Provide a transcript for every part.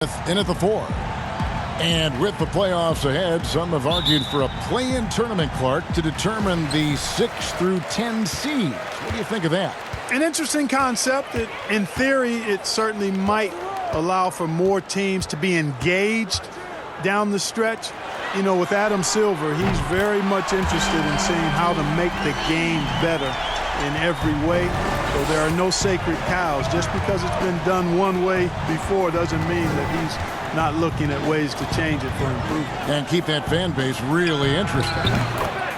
In at the 4. And with the playoffs ahead, some have argued for a play-in tournament, Clark, to determine the 6 through 10 seeds. What do you think of that? An interesting concept. In theory, it certainly might allow for more teams to be engaged down the stretch. You know, with Adam Silver, he's very much interested in seeing how to make the game better in every way. So there are no sacred cows. Just because it's been done one way before doesn't mean that he's not looking at ways to change it for improvement. And keep that fan base really interested.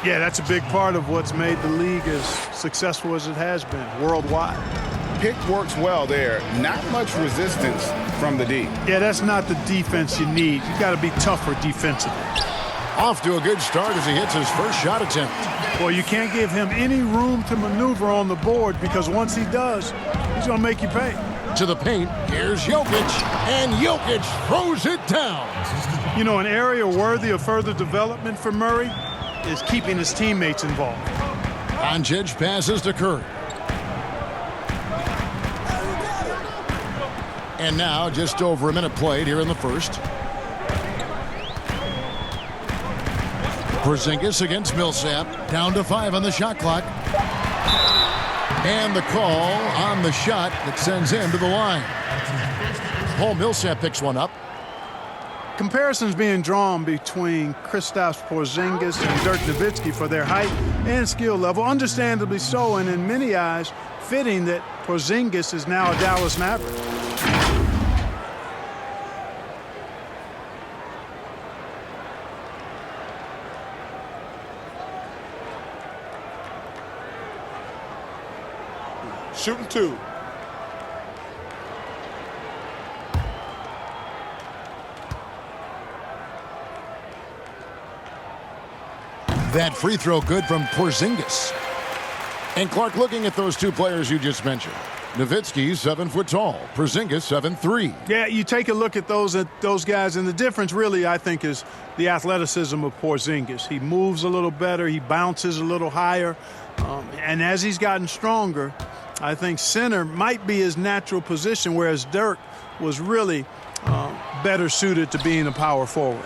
Yeah, that's a big part of what's made the league as successful as it has been worldwide. Pick works well there. Not much resistance from the D. Yeah, that's not the defense you need. You got to be tougher defensively. Off to a good start as he hits his first shot attempt. Well, you can't give him any room to maneuver on the board because once he does, he's going to make you pay. To the paint, here's Jokic, and Jokic throws it down. You know, an area worthy of further development for Murray is keeping his teammates involved. Doncic passes to Curry. And now just over a minute played here in the first. Porzingis against Millsap. Down to 5 on the shot clock. And the call on the shot that sends him to the line. Paul Millsap picks one up. Comparisons being drawn between Kristaps Porzingis and Dirk Nowitzki for their height and skill level. Understandably so, and in many eyes, fitting that Porzingis is now a Dallas Maverick. Shooting 2. That free throw good from Porzingis. And Clark, looking at those two players you just mentioned. Nowitzki, 7 foot tall. Porzingis, 7'3". Yeah, you take a look at those guys, and the difference really, I think, is the athleticism of Porzingis. He moves a little better. He bounces a little higher. And as he's gotten stronger, I think center might be his natural position, whereas Dirk was really better suited to being a power forward.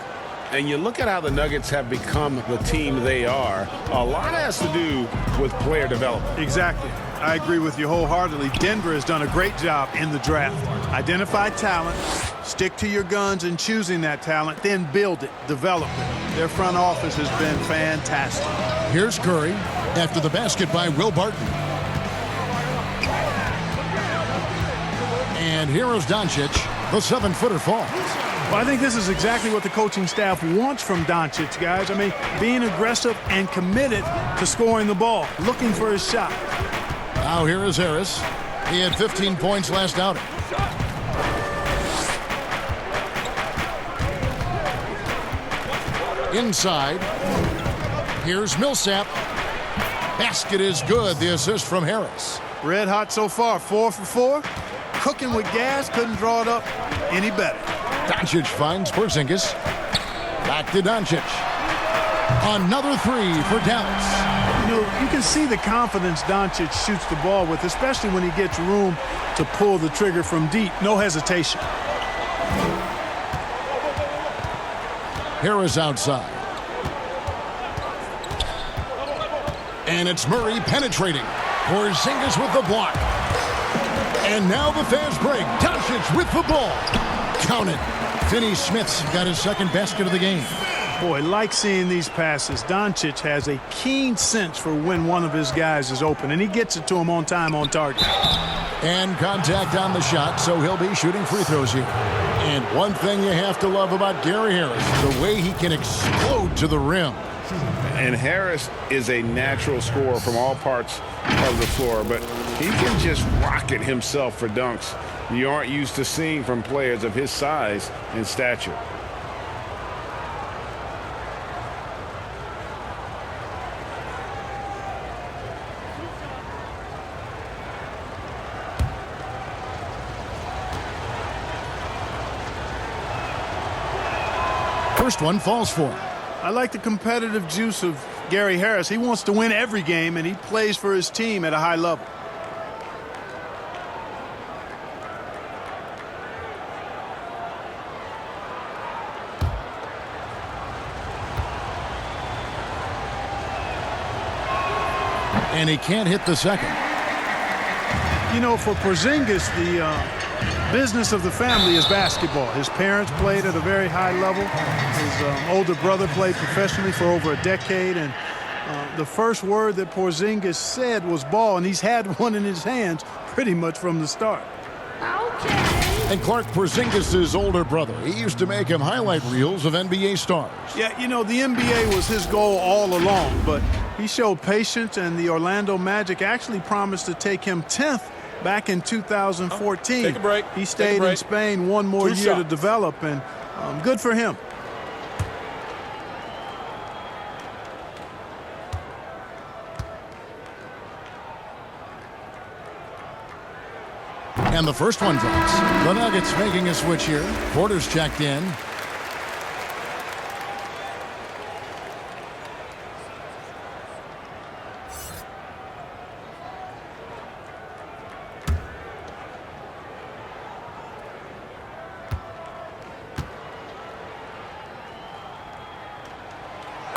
And you look at how the Nuggets have become the team they are. A lot has to do with player development. Exactly. I agree with you wholeheartedly. Denver has done a great job in the draft. Identify talent, stick to your guns in choosing that talent, then build it, develop it. Their front office has been fantastic. Here's Curry after the basket by Will Barton. And here is Doncic. The 7-footer falls. Well, I think this is exactly what the coaching staff wants from Doncic, guys. I mean, being aggressive and committed to scoring the ball, looking for his shot. Now here is Harris. He had 15 points last outing. Inside. Here's Millsap. Basket is good. The assist from Harris. Red hot so far. 4 for 4. Cooking with gas. Couldn't draw it up any better. Doncic finds Porzingis. Back to Doncic. Another 3 for Dallas. You know, you can see the confidence Doncic shoots the ball with, especially when he gets room to pull the trigger from deep. No hesitation. Harris outside. And it's Murray penetrating. Porzingis with the block. And now the fast break. Doncic with the ball. Count it. Finney-Smith's got his second basket of the game. Boy, like seeing these passes. Doncic has a keen sense for when one of his guys is open, and he gets it to him on time, on target. And contact on the shot, so he'll be shooting free throws here. And one thing you have to love about Gary Harris, the way he can explode to the rim. And Harris is a natural scorer from all parts of the floor, but he can just rocket himself for dunks you aren't used to seeing from players of his size and stature. First one falls for him. I like the competitive juice of Gary Harris. He wants to win every game, and he plays for his team at a high level. And he can't hit the second. You know, for Porzingis, the business of the family is basketball. His parents played at a very high level. His older brother played professionally for over a decade. And the first word that Porzingis said was ball, and he's had one in his hands pretty much from the start. And Clark, Porzingis' older brother, he used to make him highlight reels of NBA stars. Yeah, you know, the NBA was his goal all along, but he showed patience, and the Orlando Magic actually promised to take him 10th back in 2014. Take a break. He stayed in Spain one more year to develop, and good for him. And the first one drops. The Nuggets making a switch here. Porter's checked in.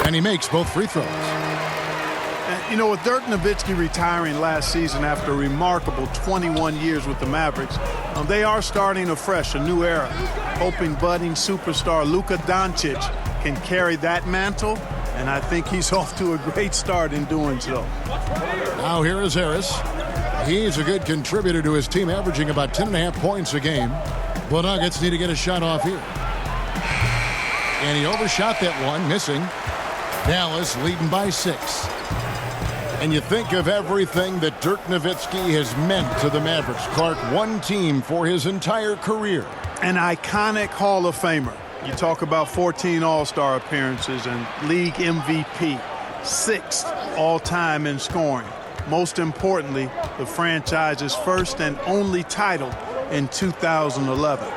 And he makes both free throws. You know, with Dirk Nowitzki retiring last season after a remarkable 21 years with the Mavericks, they are starting afresh, a new era, hoping budding superstar Luka Doncic can carry that mantle, and I think he's off to a great start in doing so. Now here is Harris. He's a good contributor to his team, averaging about 10.5 points a game. The Nuggets need to get a shot off here. And he overshot that one, missing. Dallas leading by 6. And you think of everything that Dirk Nowitzki has meant to the Mavericks. Clark, one team for his entire career. An iconic Hall of Famer. You talk about 14 All-Star appearances and league MVP, 6th all-time in scoring. Most importantly, the franchise's first and only title in 2011.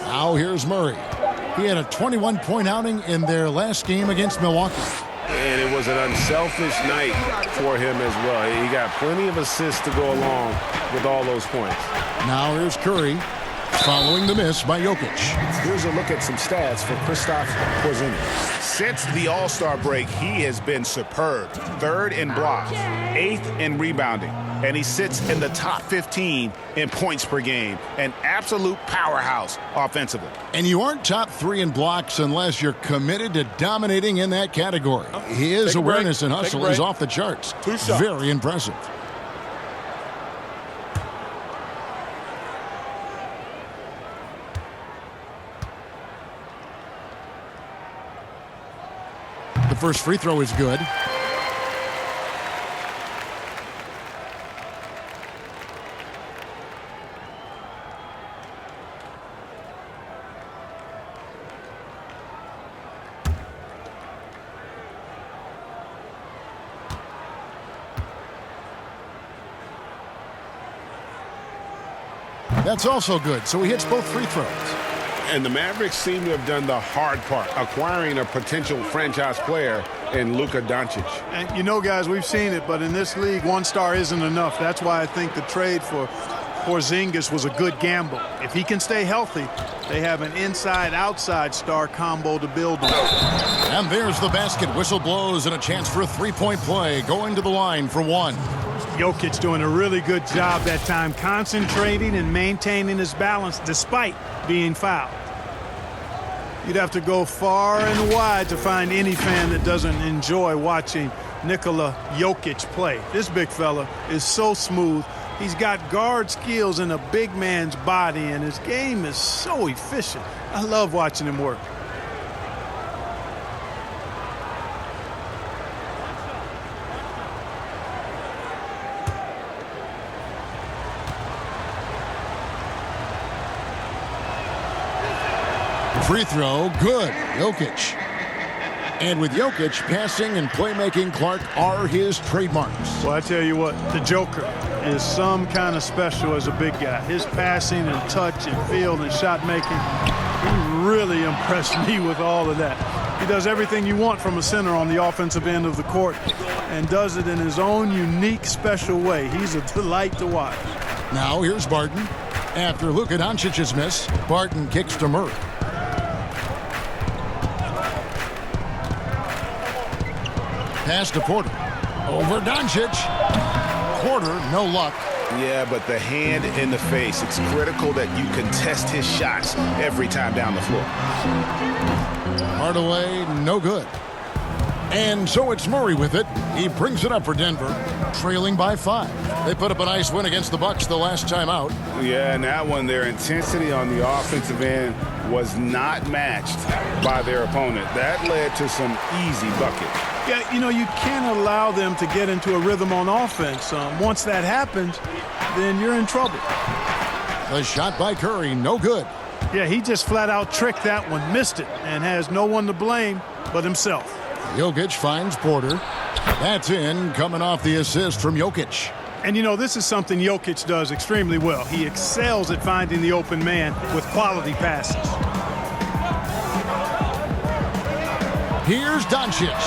Now here's Murray. He had a 21-point outing in their last game against Milwaukee. And it was an unselfish night for him as well. He got plenty of assists to go along with all those points. Now here's Curry, following the miss by Jokic. Here's a look at some stats for Kristaps Porzingis. Since the All-Star break, he has been superb. 3rd in blocks, 8th in rebounding, and he sits in the top 15 in points per game. An absolute powerhouse offensively. And you aren't top 3 in blocks unless you're committed to dominating in that category. His awareness and hustle is off the charts. Very impressive. The first free throw is good. That's also good, so he hits both free throws. And the Mavericks seem to have done the hard part, acquiring a potential franchise player in Luka Doncic. And you know, guys, we've seen it, but in this league, 1 star isn't enough. That's why I think the trade for Porzingis was a good gamble. If he can stay healthy, they have an inside-outside star combo to build on. And there's the basket. Whistle blows and a chance for a three-point play. Going to the line for 1. Jokic doing a really good job that time, concentrating and maintaining his balance despite being fouled. You'd have to go far and wide to find any fan that doesn't enjoy watching Nikola Jokic play. This big fella is so smooth. He's got guard skills in a big man's body, and his game is so efficient. I love watching him work. Free throw, good. Jokic. And with Jokic, passing and playmaking, Clark, are his trademarks. Well, I tell you what, the Joker is some kind of special as a big guy. His passing and touch and field and shot making, he really impressed me with all of that. He does everything you want from a center on the offensive end of the court and does it in his own unique, special way. He's a delight to watch. Now here's Barton. After Luka Doncic's miss, Barton kicks to Murray. Pass to Porter. Over Doncic. Porter, no luck. Yeah, but the hand in the face, it's critical that you contest his shots every time down the floor. Hardaway, no good. And so it's Murray with it. He brings it up for Denver, trailing by 5. They put up a nice win against the Bucks the last time out. Yeah, and that one, their intensity on the offensive end was not matched by their opponent. That led to some easy buckets. Yeah, you know, you can't allow them to get into a rhythm on offense. Once that happens, then you're in trouble. The shot by Curry, no good. Yeah, he just flat out tricked that one, missed it, and has no one to blame but himself. Jokic finds Porter. That's in, coming off the assist from Jokic. And, you know, this is something Jokic does extremely well. He excels at finding the open man with quality passes. Here's Doncic.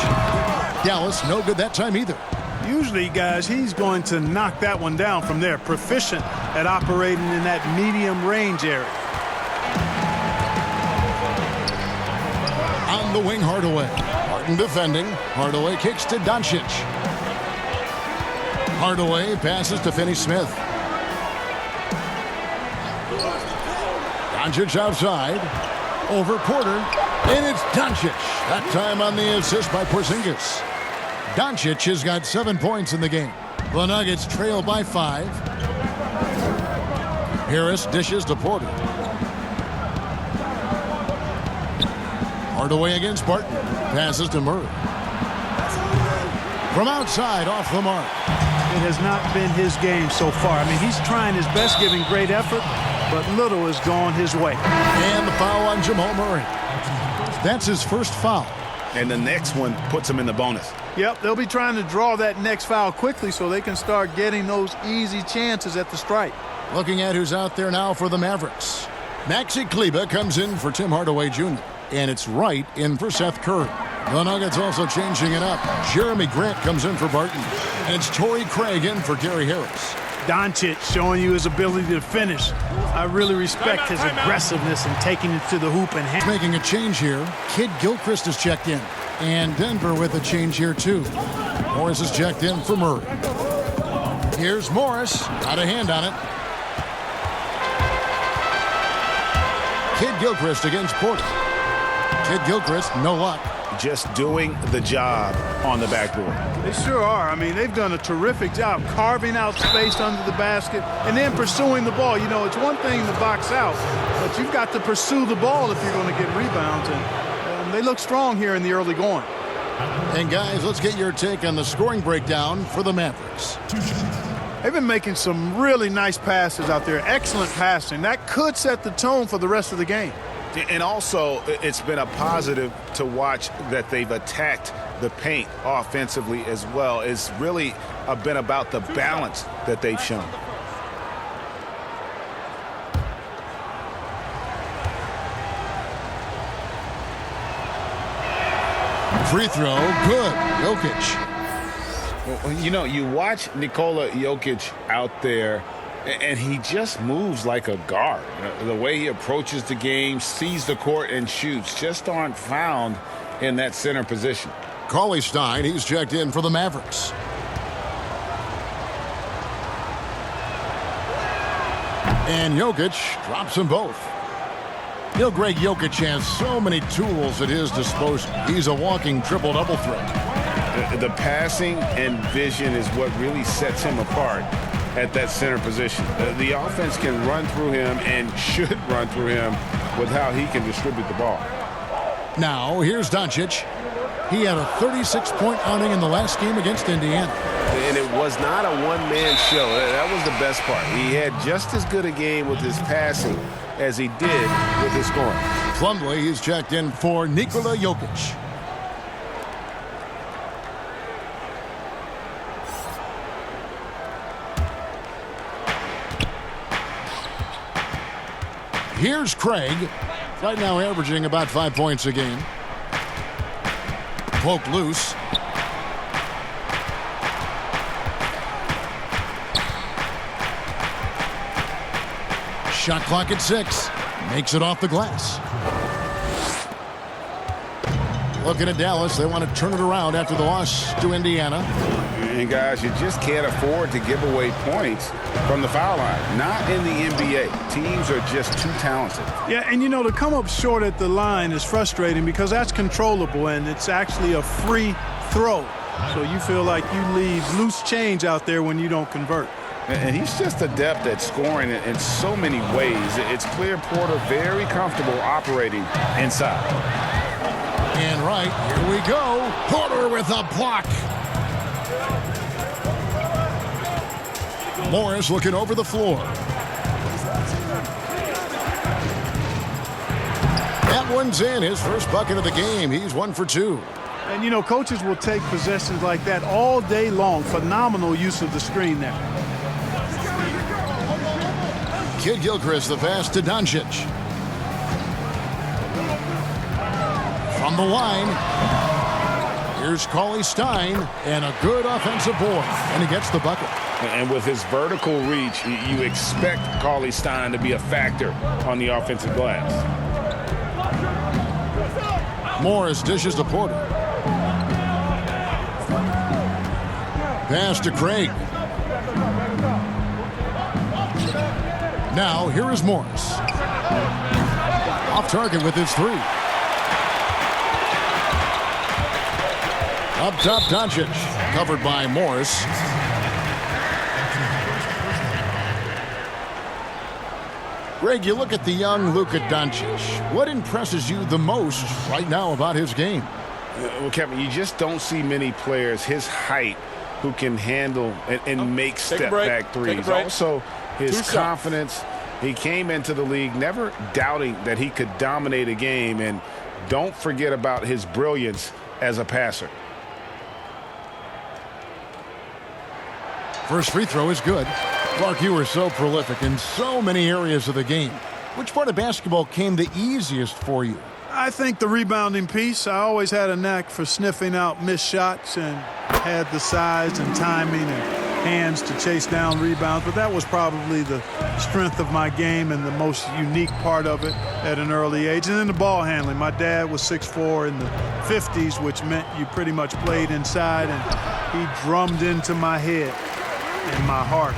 Dallas, no good that time either. Usually, guys, he's going to knock that one down from there. Proficient at operating in that medium range area. On the wing, Hardaway. Harden defending. Hardaway kicks to Doncic. Hardaway passes to Finney-Smith. Doncic outside. Over Porter. And it's Doncic. That time on the assist by Porzingis. Doncic has got 7 points in the game. The Nuggets trail by 5. Harris dishes to Porter. Hardaway against Barton. Passes to Murray. From outside, off the mark. It has not been his game so far. I mean, he's trying his best, giving great effort, but little has gone his way. And the foul on Jamal Murray. That's his first foul. And the next one puts him in the bonus. Yep, they'll be trying to draw that next foul quickly so they can start getting those easy chances at the stripe. Looking at who's out there now for the Mavericks. Maxi Kleber comes in for Tim Hardaway Jr. And it's Wright in for Seth Curry. The Nuggets also changing it up. Jeremy Grant comes in for Barton. And it's Torrey Craig in for Gary Harris. Doncic showing you his ability to finish. I really respect his aggressiveness in taking it to the hoop and making a change here. Kid Gilchrist is checked in. And Denver with a change here too. Morris is checked in for Murray. Here's Morris. Got a hand on it. Kid Gilchrist against Porter. Kid Gilchrist, no luck. Just doing the job on the backboard. They sure are. I mean, they've done a terrific job carving out space under the basket and then pursuing the ball. You know, it's one thing to box out, but you've got to pursue the ball if you're going to get rebounds. And they look strong here in the early going. And, guys, let's get your take on the scoring breakdown for the Mavericks. They've been making some really nice passes out there. Excellent passing. That could set the tone for the rest of the game. And also, it's been a positive to watch that they've attacked the paint offensively as well. It's really been about the balance that they've shown. Free throw, good. Jokic. Well, you know, you watch Nikola Jokic out there, and he just moves like a guard. The way he approaches the game, sees the court, and shoots just aren't found in that center position. Cauley-Stein, he's checked in for the Mavericks. And Jokic drops them both. You know, Greg, Jokic has so many tools at his disposal. He's a walking triple-double threat. The passing and vision is what really sets him apart at that center position. The offense can run through him and should run through him with how he can distribute the ball. Now, here's Doncic. He had a 36-point outing in the last game against Indiana. And it was not a one-man show. That was the best part. He had just as good a game with his passing as he did with his scoring. Plumlee, he's checked in for Nikola Jokic. Here's Craig, right now averaging about 5 points a game. Poked loose. Shot clock at 6. Makes it off the glass. Looking at Dallas, they want to turn it around after the loss to Indiana. And guys, you just can't afford to give away points from the foul line. Not in the NBA. Teams are just too talented. Yeah, and to come up short at the line is frustrating because that's controllable and it's actually a free throw. So you feel like you leave loose change out there when you don't convert. And he's just adept at scoring in so many ways. It's clear Porter very comfortable operating inside. And right, here we go. Porter with a block. Morris looking over the floor. That one's in. His first bucket of the game. He's 1 for 2. And, coaches will take possessions like that all day long. Phenomenal use of the screen there. Kid Gilchrist, the pass to Doncic. From the line, here's Cauley Stein, and a good offensive board, and he gets the bucket. And with his vertical reach, you expect Cauley Stein to be a factor on the offensive glass. Morris dishes to Porter. Pass to Craig. Now, here is Morris. Off target with his three. Up top, Doncic. Covered by Morris. Greg, you look at the young Luka Doncic. What impresses you the most right now about his game? Well, Kevin, you just don't see many players his height who can handle and make step-back threes. Also, his confidence. He came into the league never doubting that he could dominate a game, and don't forget about his brilliance as a passer. First free throw is good. Clark, you were so prolific in so many areas of the game. Which part of basketball came the easiest for you? I think the rebounding piece. I always had a knack for sniffing out missed shots and had the size and timing and hands to chase down rebounds, but that was probably the strength of my game and the most unique part of it at an early age. And then the ball handling. My dad was 6'4" in the 50s, which meant you pretty much played inside, and he drummed into my head and my heart.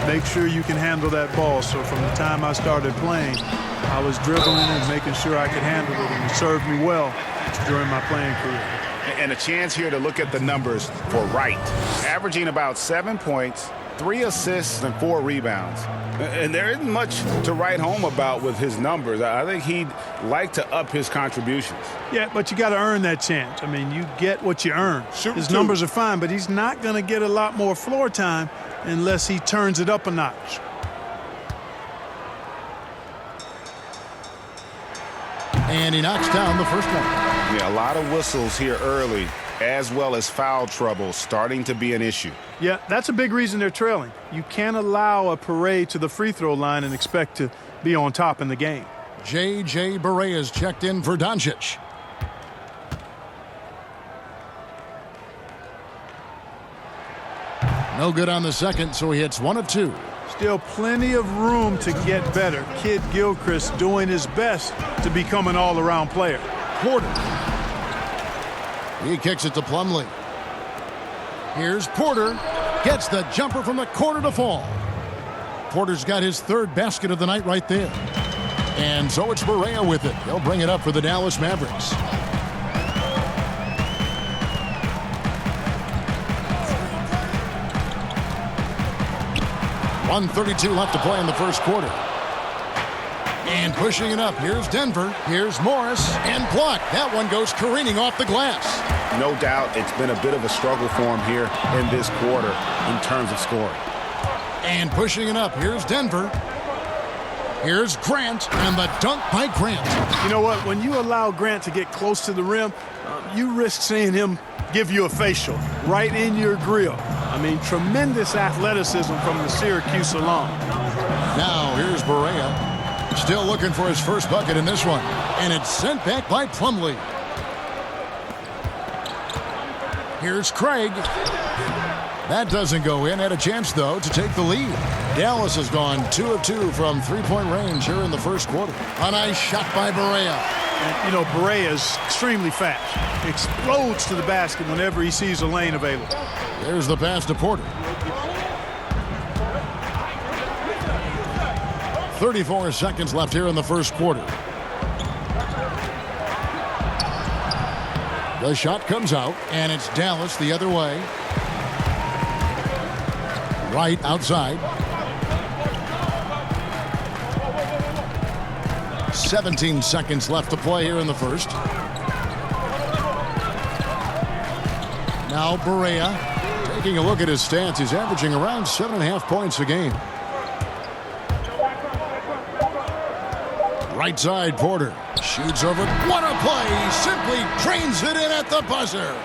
Make sure you can handle that ball. So from the time I started playing, I was dribbling and making sure I could handle it, and it served me well during my playing career. And a chance here to look at the numbers for Wright. Averaging about 7 points, 3 assists, and 4 rebounds. And there isn't much to write home about with his numbers. I think he'd like to up his contributions. Yeah, but you got to earn that chance. I mean, you get what you earn. His numbers are fine, but he's not going to get a lot more floor time unless he turns it up a notch. And he knocks down the first one. Yeah, a lot of whistles here early, as well as foul trouble starting to be an issue. Yeah, that's a big reason they're trailing. You can't allow a parade to the free throw line and expect to be on top in the game. J.J. Barea is checked in for Doncic. No good on the second, so he hits 1 of 2. Still plenty of room to get better. Kid Gilchrist doing his best to become an all-around player. Porter. He kicks it to Plumlee. Here's Porter. Gets the jumper from the corner to fall. Porter's got his 3rd basket of the night right there. And so it's Barea with it. He'll bring it up for the Dallas Mavericks. .132 left to play in the first quarter. And pushing it up, here's Denver, here's Morris, and blocked. That one goes careening off the glass. No doubt it's been a bit of a struggle for him here in this quarter in terms of scoring. And pushing it up, here's Denver. Here's Grant, and the dunk by Grant. You know what? When you allow Grant to get close to the rim, you risk seeing him give you a facial right in your grill. I mean, tremendous athleticism from the Syracuse alum. Now, here's Barea. Still looking for his first bucket in this one. And it's sent back by Plumlee. Here's Craig. That doesn't go in. Had a chance, though, to take the lead. Dallas has gone 2 of 2 from three-point range here in the first quarter. A nice shot by Barea. And, you know, Barea is extremely fast. Explodes to the basket whenever he sees a lane available. There's the pass to Porter. 34 seconds left here in the first quarter. The shot comes out, and it's Dallas the other way. Right outside. 17 seconds left to play here in the first. Now Barea taking a look at his stats. He's averaging around 7.5 points a game. Right side, Porter shoots over. What a play! He simply drains it in at the buzzer.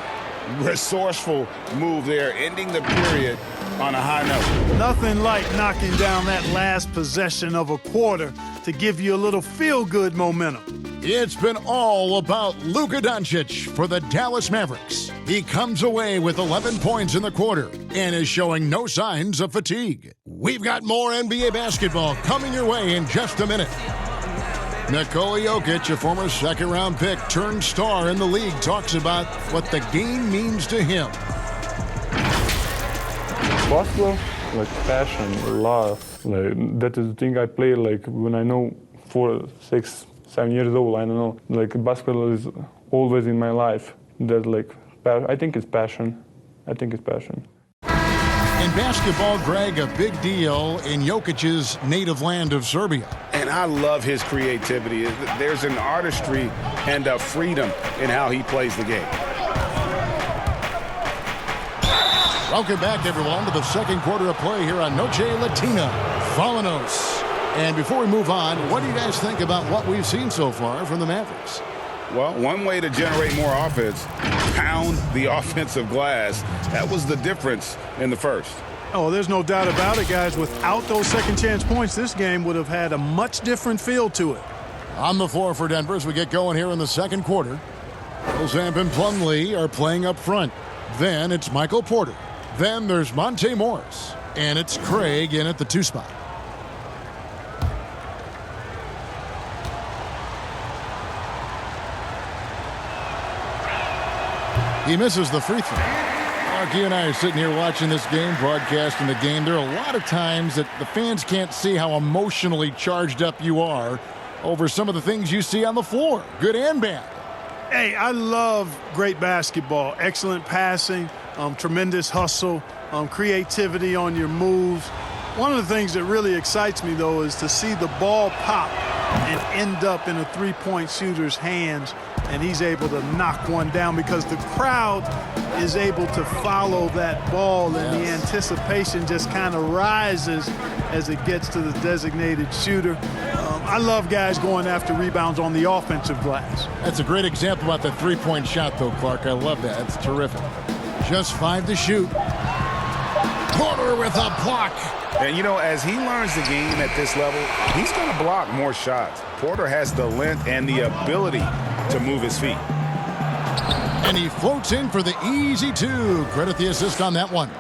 Resourceful move there, ending the period on a high note. Nothing like knocking down that last possession of a quarter to give you a little feel-good momentum. It's been all about Luka Doncic for the Dallas Mavericks. He comes away with 11 points in the quarter and is showing no signs of fatigue. We've got more NBA basketball coming your way in just a minute. Nikola Jokic, a former second-round pick turned star in the league, talks about what the game means to him. Basketball, like passion, love. Like that is the thing I play like when I know 4, 6, 7 years old. I don't know. Like basketball is always in my life. That like I think it's passion. I think it's passion. In basketball, Greg, a big deal in Jokic's native land of Serbia. And I love his creativity. There's an artistry and a freedom in how he plays the game. Welcome back, everyone, to the second quarter of play here on Noche Latina, Falanos. And before we move on, what do you guys think about what we've seen so far from the Mavericks? Well, one way to generate more offense, pound the offensive glass. That was the difference in the first. Oh, there's no doubt about it, guys. Without those second chance points, this game would have had a much different feel to it. On the floor for Denver as we get going here in the second quarter. Zamp and Plumlee are playing up front. Then it's Michael Porter. Then there's Monte Morris. And it's Craig in at the 2 spot. He misses the free throw. Mark, you and I are sitting here watching this game, broadcasting the game. There are a lot of times that the fans can't see how emotionally charged up you are over some of the things you see on the floor, good and bad. Hey, I love great basketball. Excellent passing, tremendous hustle, creativity on your moves. One of the things that really excites me, though, is to see the ball pop and end up in a three-point shooter's hands, and he's able to knock one down because the crowd is able to follow that ball, and the anticipation just kind of rises as it gets to the designated shooter. I love guys going after rebounds on the offensive glass. That's a great example about the three-point shot, though, Clark. I love that. It's terrific. Just 5 to shoot. Porter with a block. And, you know, as he learns the game at this level, he's going to block more shots. Porter has the length and the ability to move his feet. And he floats in for the easy 2. Credit the assist on that one.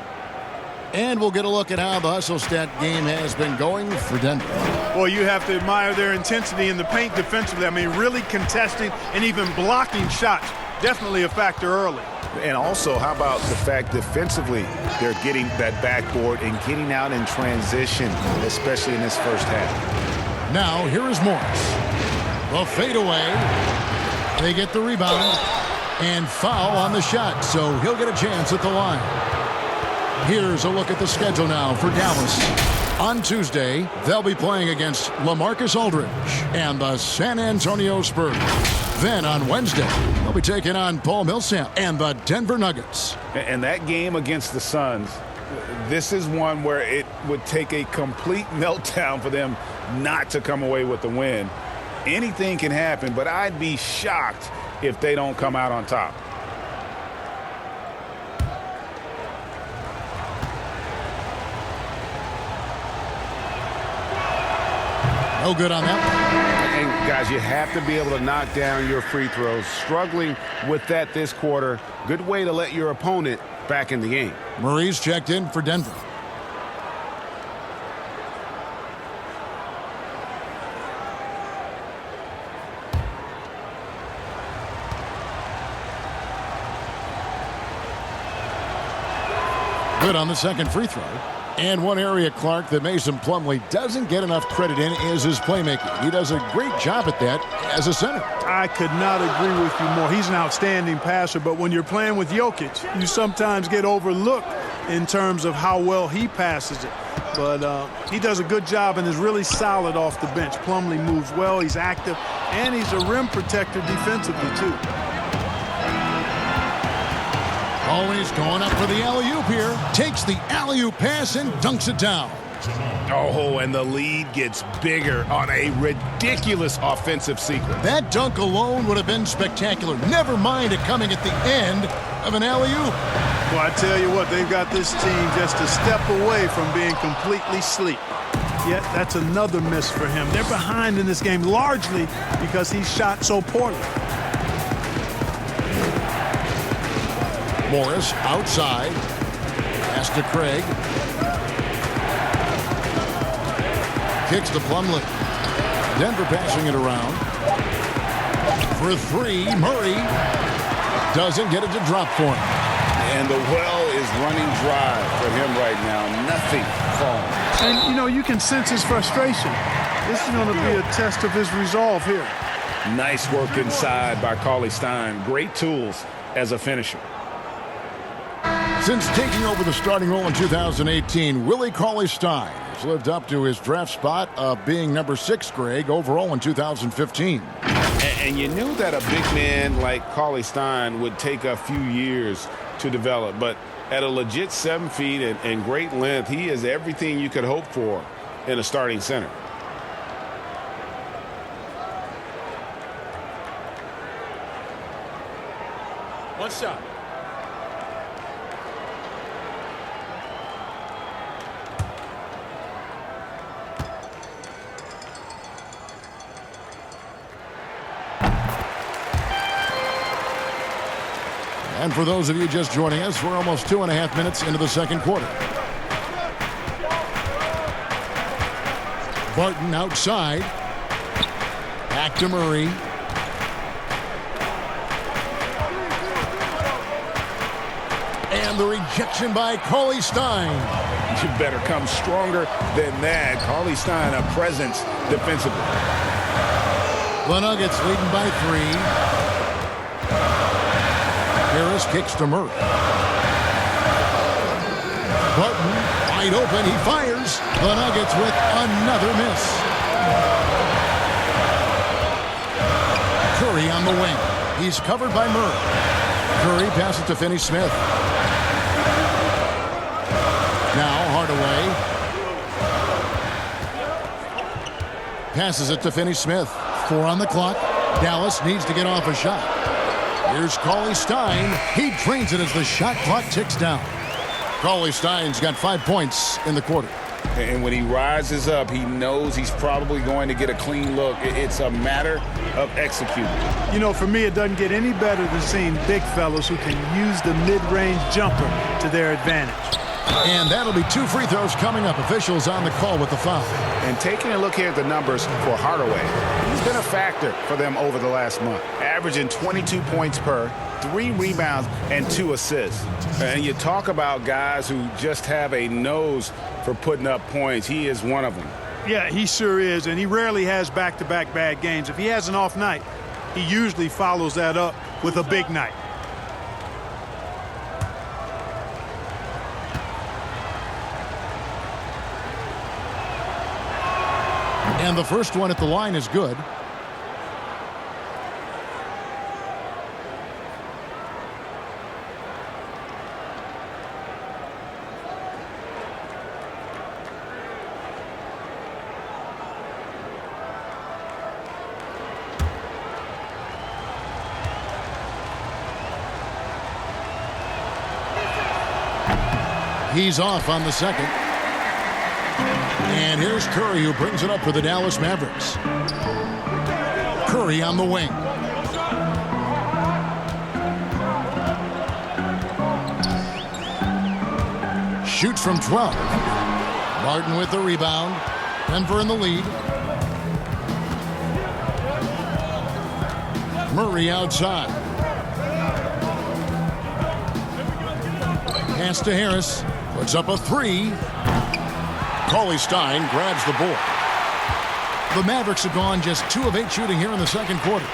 And we'll get a look at how the hustle stat game has been going for Denver. Well, you have to admire their intensity in the paint defensively. I mean, really contesting and even blocking shots. Definitely a factor early. And also, how about the fact defensively, they're getting that backboard and getting out in transition, especially in this first half. Now, here is Morris. The fadeaway. They get the rebound and foul on the shot, so he'll get a chance at the line. Here's a look at the schedule now for Dallas. On Tuesday, they'll be playing against LaMarcus Aldridge and the San Antonio Spurs. Then on Wednesday, they'll be taking on Paul Millsap and the Denver Nuggets. And that game against the Suns, this is one where it would take a complete meltdown for them not to come away with the win. Anything can happen, but I'd be shocked if they don't come out on top. No good on that one. And guys, you have to be able to knock down your free throws. Struggling with that this quarter, good way to let your opponent back in the game. Murray's checked in for Denver. Good on the second free throw. And one area, Clark, that Mason Plumlee doesn't get enough credit in is his playmaking. He does a great job at that as a center. I could not agree with you more. He's an outstanding passer, but when you're playing with Jokic, you sometimes get overlooked in terms of how well he passes it. But he does a good job and is really solid off the bench. Plumlee moves well, he's active, and he's a rim protector defensively, too. Always going up for the alley-oop here. Takes the alley-oop pass and dunks it down. Oh, and the lead gets bigger on a ridiculous offensive sequence. That dunk alone would have been spectacular. Never mind it coming at the end of an alley-oop. Well, I tell you what, they've got this team just a step away from being completely asleep. Yet that's another miss for him. They're behind in this game largely because he shot so poorly. Morris outside. Pass to Craig. Kicks to Plumlee. Denver passing it around. For three, Murray doesn't get it to drop for him. And the well is running dry for him right now. Nothing falling. And, you know, you can sense his frustration. This is going to be a test of his resolve here. Nice work inside by Cauley-Stein. Great tools as a finisher. Since taking over the starting role in 2018, Willie Cauley-Stein has lived up to his draft spot of being number 6, Greg, overall in 2015. And you knew that a big man like Cauley-Stein would take a few years to develop, but at a legit 7 feet and great length, he is everything you could hope for in a starting center. One shot. And for those of you just joining us, we're almost 2.5 minutes into the second quarter. Barton outside. Back to Murray. And the rejection by Cauley-Stein. You better come stronger than that. Cauley-Stein, a presence defensively. The Nuggets leading by 3. Harris kicks to Murray. Barton wide open. He fires. The Nuggets with another miss. Curry on the wing. He's covered by Murray. Curry passes to Finney-Smith. Now Hardaway passes it to Finney-Smith. 4 on the clock. Dallas needs to get off a shot. Here's Cauley-Stein. He drains it as the shot clock ticks down. Cauley-Stein's got 5 points in the quarter. And when he rises up, he knows he's probably going to get a clean look. It's a matter of executing. You know, for me, it doesn't get any better than seeing big fellas who can use the mid-range jumper to their advantage. And that'll be 2 free throws coming up. Officials on the call with the foul. And taking a look here at the numbers for Hardaway, he's been a factor for them over the last month, averaging 22 points per, 3 rebounds, and 2 assists. And you talk about guys who just have a nose for putting up points. He is one of them. Yeah, he sure is, and he rarely has back-to-back bad games. If he has an off night, he usually follows that up with a big night. And the first one at the line is good. He's off on the second. And here's Curry, who brings it up for the Dallas Mavericks. Curry on the wing. Shoots from 12. Martin with the rebound. Denver in the lead. Murray outside. Pass to Harris. Puts up a three. Cauley-Stein grabs the board. The Mavericks have gone just 2 of 8 shooting here in the second quarter.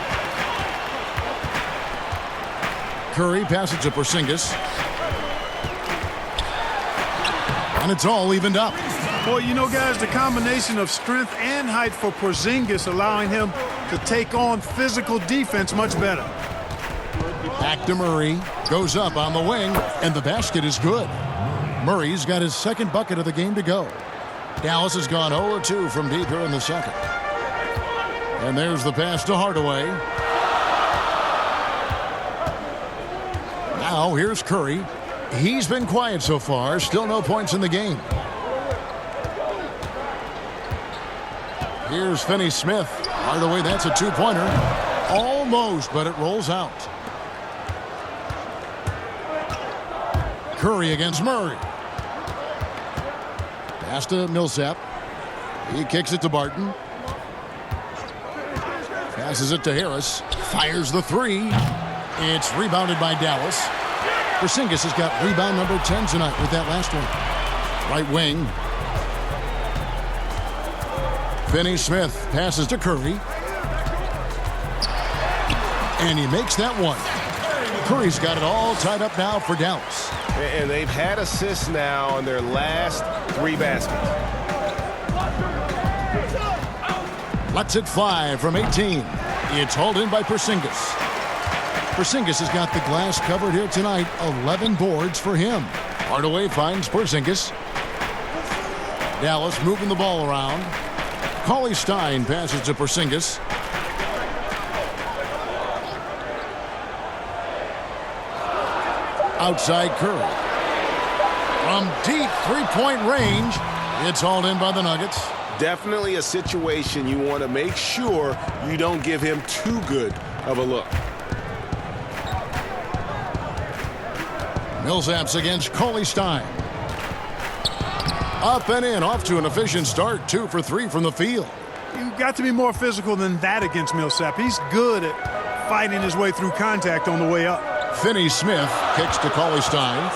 Curry passes to Porzingis. And it's all evened up. Well, you know, guys, the combination of strength and height for Porzingis allowing him to take on physical defense much better. Back to Murray. Goes up on the wing, and the basket is good. Murray's got his second bucket of the game to go. Dallas has gone 0-2 from deep here in the second. And there's the pass to Hardaway. Now here's Curry. He's been quiet so far. Still no points in the game. Here's Finney-Smith. Hardaway, that's a 2-pointer. Almost, but it rolls out. Curry against Murray. Pass to Millsap. He kicks it to Barton. Passes it to Harris. Fires the three. It's rebounded by Dallas. Porzingis has got rebound number 10 tonight with that last one. Right wing. Finney-Smith passes to Curry. And he makes that one. Curry's got it all tied up now for Dallas. And they've had assists now on their last 3 baskets. Lets it fly from 18. It's hauled in by Porzingis. Porzingis has got the glass covered here tonight. 11 boards for him. Hardaway finds Porzingis. Dallas moving the ball around. Cauley-Stein passes to Porzingis. Outside Curry. From deep three-point range, it's hauled in by the Nuggets. Definitely a situation you want to make sure you don't give him too good of a look. Millsap's against Cauley-Stein. Up and in, off to an efficient start. 2 for 3 from the field. You've got to be more physical than that against Millsap. He's good at fighting his way through contact on the way up. Finney-Smith kicks to Cauley-Stein.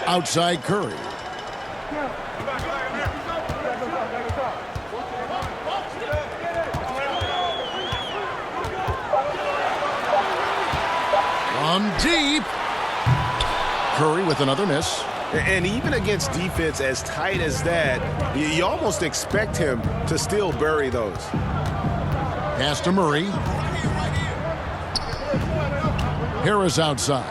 Outside Curry. From deep. Curry with another miss. And even against defense as tight as that, you almost expect him to still bury those. Pass to Murray. Harris outside.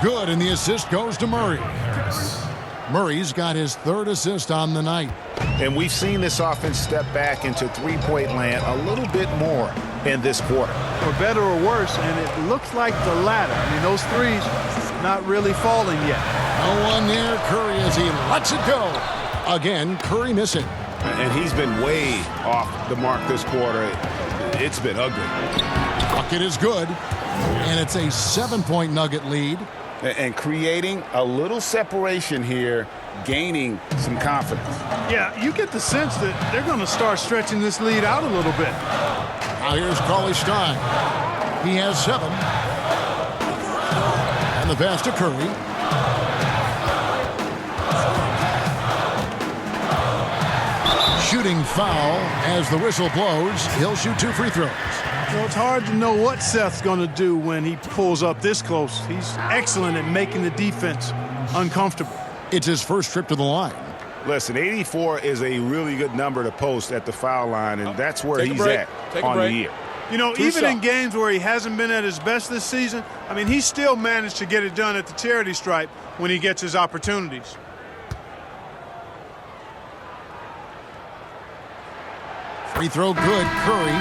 Good, and the assist goes to Murray. Murray's got his 3rd assist on the night. And we've seen this offense step back into three-point land a little bit more in this quarter. For better or worse, and it looks like the latter. I mean, those threes not really falling yet. No one near Curry as he lets it go. Again, Curry missing. And he's been way off the mark this quarter. It's been ugly. Bucket is good. And it's a 7-point Nugget lead. And creating a little separation here, gaining some confidence. Yeah, you get the sense that they're going to start stretching this lead out a little bit. Now here's Cauley-Stein. He has 7. And the pass to Curry. Shooting foul as the whistle blows. He'll shoot 2 free throws. Well, it's hard to know what Seth's going to do when he pulls up this close. He's excellent at making the defense uncomfortable. It's his first trip to the line. Listen, 84 is a really good number to post at the foul line, and that's where he's at on the year. You know, even in games where he hasn't been at his best this season, I mean, he still managed to get it done at the charity stripe when he gets his opportunities. Free throw good, Curry.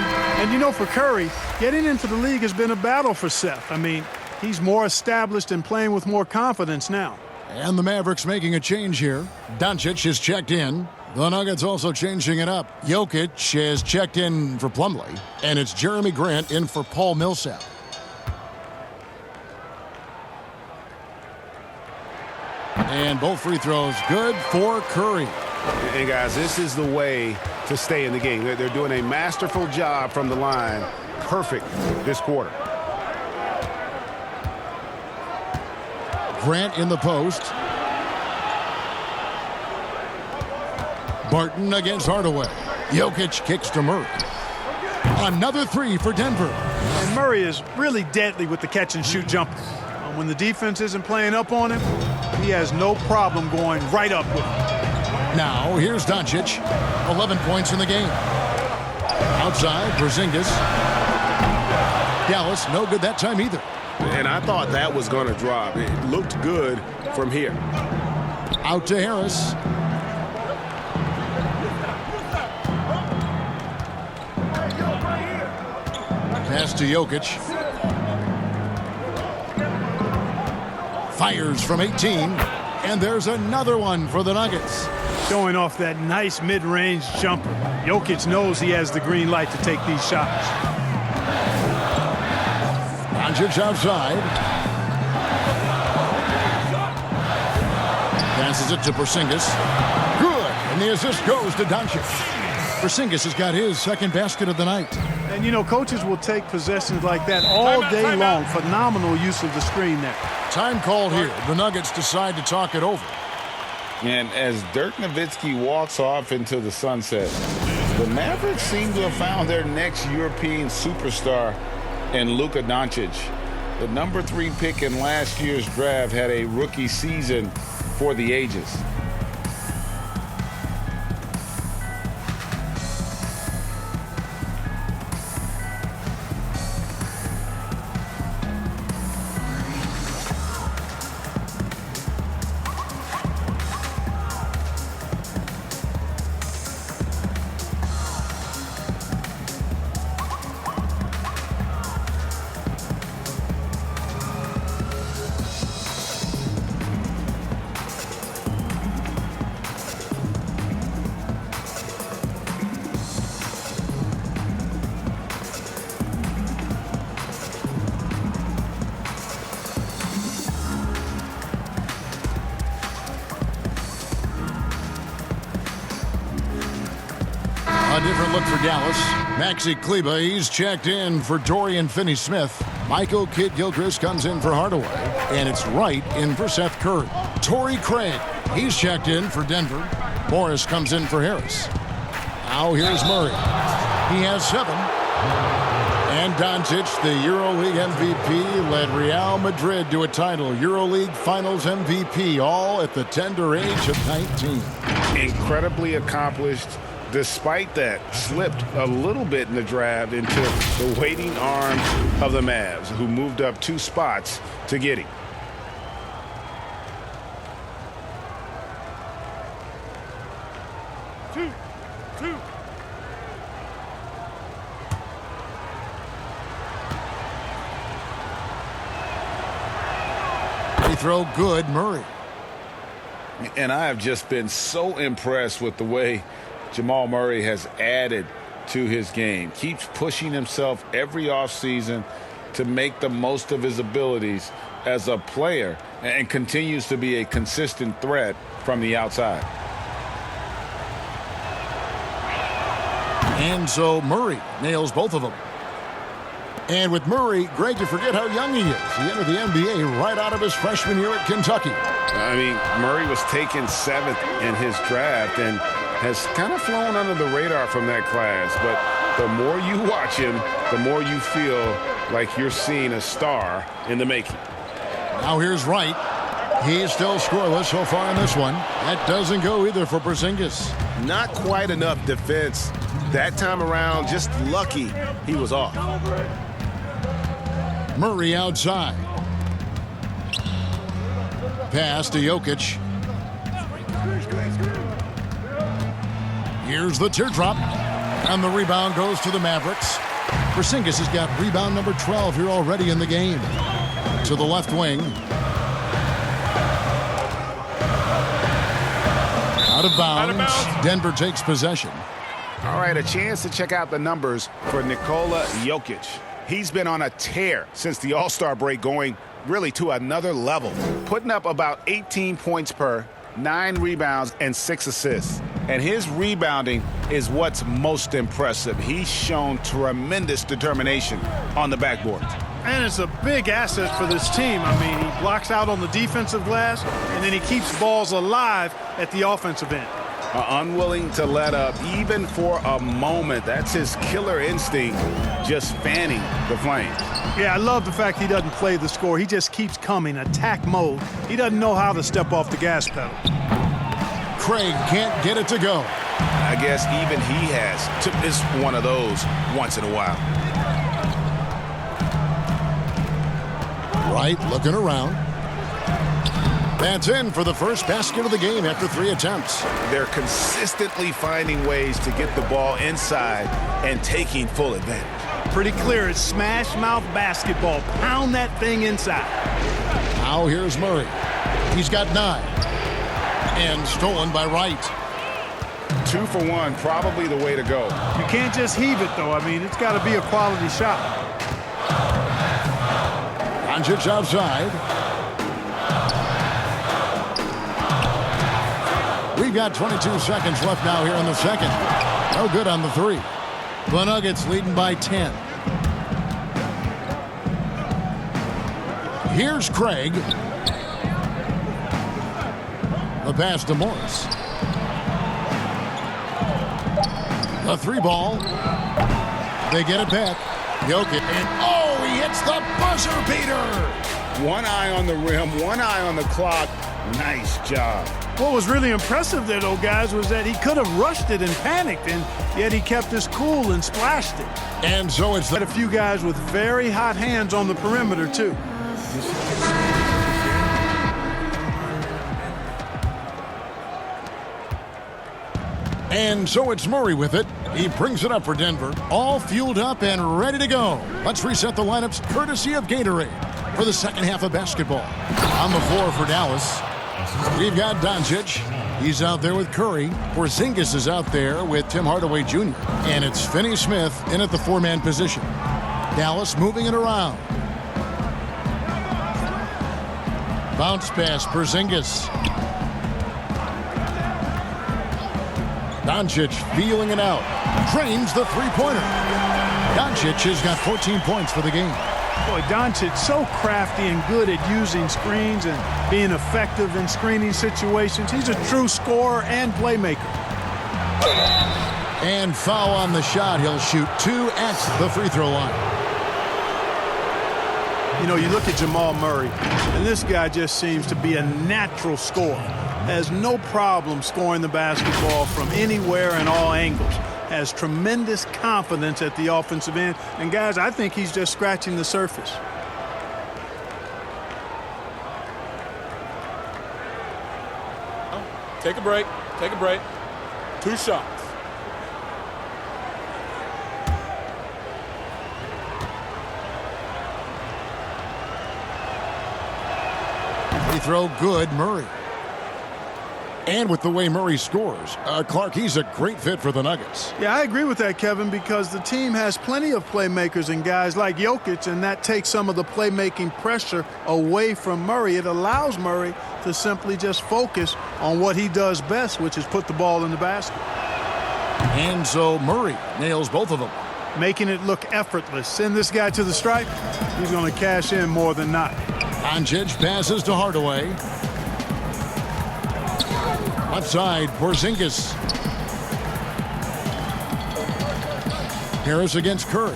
And you know, for Curry, getting into the league has been a battle for Seth. I mean, he's more established and playing with more confidence now. And the Mavericks making a change here. Doncic is checked in. The Nuggets also changing it up. Jokic is checked in for Plumlee. And it's Jeremy Grant in for Paul Millsap. And both free throws good for Curry. And guys, this is the way to stay in the game. They're doing a masterful job from the line. Perfect this quarter. Grant in the post. Barton against Hardaway. Jokic kicks to Murray. Another three for Denver. And Murray is really deadly with the catch-and-shoot jumper. When the defense isn't playing up on him, he has no problem going right up with him. Now, here's Doncic. 11 points in the game. Outside, Porzingis. Dallas, no good that time either. And I thought that was going to drop. It looked good from here. Out to Harris. Pass to Jokic. Fires from 18. And there's another one for the Nuggets. Showing off that nice mid-range jumper. Jokic knows he has the green light to take these shots. Doncic outside. Passes it to Porzingis. Good. And the assist goes to Doncic. Porzingis has got his second basket of the night. And, you know, coaches will take possessions like that all day long. Phenomenal use of the screen there. Time called here. The Nuggets decide to talk it over. And as Dirk Nowitzki walks off into the sunset, the Mavericks seem to have found their next European superstar in Luka Doncic. The number 3 pick in last year's draft had a rookie season for the ages. A different look for Dallas. Maxi Kleba, he's checked in for Dorian Finney-Smith. Michael Kidd-Gilchrist comes in for Hardaway. And it's Wright in for Seth Curry. Torrey Craig, he's checked in for Denver. Morris comes in for Harris. Now here's Murray. He has 7. And Doncic, the EuroLeague MVP, led Real Madrid to a title. EuroLeague Finals MVP, all at the tender age of 19. Incredibly accomplished. Despite that, slipped a little bit in the draft into the waiting arms of the Mavs, who moved up 2 spots to get him. Free throw good, Murray. And I have just been so impressed with the way Jamal Murray has added to his game. Keeps pushing himself every offseason to make the most of his abilities as a player and continues to be a consistent threat from the outside. And so Murray nails both of them. And with Murray, Greg, you forget how young he is. He entered the NBA right out of his freshman year at Kentucky. I mean, Murray was taken 7th in his draft and has kind of flown under the radar from that class. But the more you watch him, the more you feel like you're seeing a star in the making. Now here's Wright. He's still scoreless so far in this one. That doesn't go either for Porzingis. Not quite enough defense. That time around, just lucky he was off. Murray outside. Pass to Jokic. Here's the teardrop. And the rebound goes to the Mavericks. Porzingis has got rebound number 12 here already in the game. To the left wing. Out of bounds. Denver takes possession. All right, a chance to check out the numbers for Nikola Jokic. He's been on a tear since the All-Star break, going really to another level. Putting up about 18 points per, 9 rebounds, and 6 assists. And his rebounding is what's most impressive. He's shown tremendous determination on the backboard. And it's a big asset for this team. I mean, he blocks out on the defensive glass, and then he keeps balls alive at the offensive end. Unwilling to let up even for a moment. That's his killer instinct, just fanning the flames. Yeah, I love the fact he doesn't play the score. He just keeps coming, attack mode. He doesn't know how to step off the gas pedal. Craig can't get it to go. I guess even he has to miss one of those once in a while. Wright looking around. That's in for the first basket of the game after 3 attempts. They're consistently finding ways to get the ball inside and taking full advantage. Pretty clear. It's smash mouth basketball. Pound that thing inside. Now here's Murray. He's got 9. And stolen by Wright. 2 for 1, probably the way to go. You can't just heave it, though. I mean, it's got to be a quality shot. Doncic outside. We've got 22 seconds left now here in the second. No good on the 3. The Nuggets leading by 10. Here's Craig. The pass to Morris. The 3 ball. They get it back. Jokic. And oh, he hits the buzzer beater. One eye on the rim, one eye on the clock. Nice job. What was really impressive there, though, guys, was that he could have rushed it and panicked, and yet he kept his cool and splashed it. And so it's Had a few guys with very hot hands on the perimeter, too. And so it's Murray with it. He brings it up for Denver. All fueled up and ready to go. Let's reset the lineups courtesy of Gatorade for the second half of basketball. On the floor for Dallas, we've got Doncic. He's out there with Curry. Porzingis is out there with Tim Hardaway Jr. And it's Finney-Smith in at the 4-man position. Dallas moving it around. Bounce pass, Porzingis. Doncic feeling it out. Drains the 3-pointer. Doncic has got 14 points for the game. Boy, Doncic so crafty and good at using screens and being effective in screening situations. He's a true scorer and playmaker. And foul on the shot. He'll shoot 2 at the free throw line. You know, you look at Jamal Murray, and this guy just seems to be a natural scorer. Has no problem scoring the basketball from anywhere and all angles. Has tremendous confidence at the offensive end. And, guys, I think he's just scratching the surface. Take a break. Take a break. 2 shots. Free throw good, Murray. And with the way Murray scores, Clark, he's a great fit for the Nuggets. Yeah, I agree with that, Kevin, because the team has plenty of playmakers and guys like Jokic, and that takes some of the playmaking pressure away from Murray. It allows Murray to simply just focus on what he does best, which is put the ball in the basket. And so Murray nails both of them. Making it look effortless. Send this guy to the stripe, he's going to cash in more than not. Doncic passes to Hardaway. Left side, Porzingis. Harris against Curry.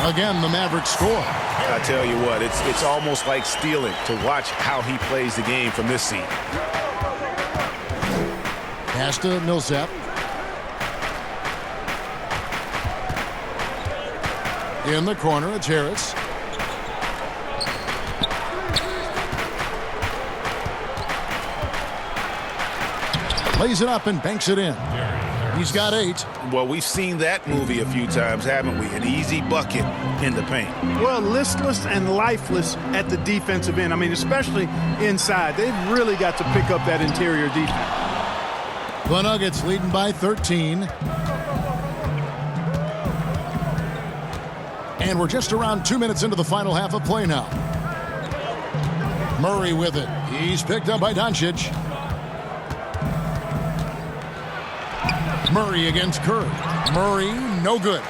Again, the Mavericks score. I tell you what, it's almost like stealing to watch how he plays the game from this seat. Pass to Millsap. In the corner, it's Harris. Lays it up and banks it in. He's got 8. Well, we've seen that movie a few times, haven't we? An easy bucket in the paint. Well, listless and lifeless at the defensive end. I mean, especially inside. They've really got to pick up that interior defense. The Nuggets leading by 13. And we're just around 2 minutes into the final half of play now. Murray with it. He's picked up by Doncic. Murray against Curry. Murray, no good.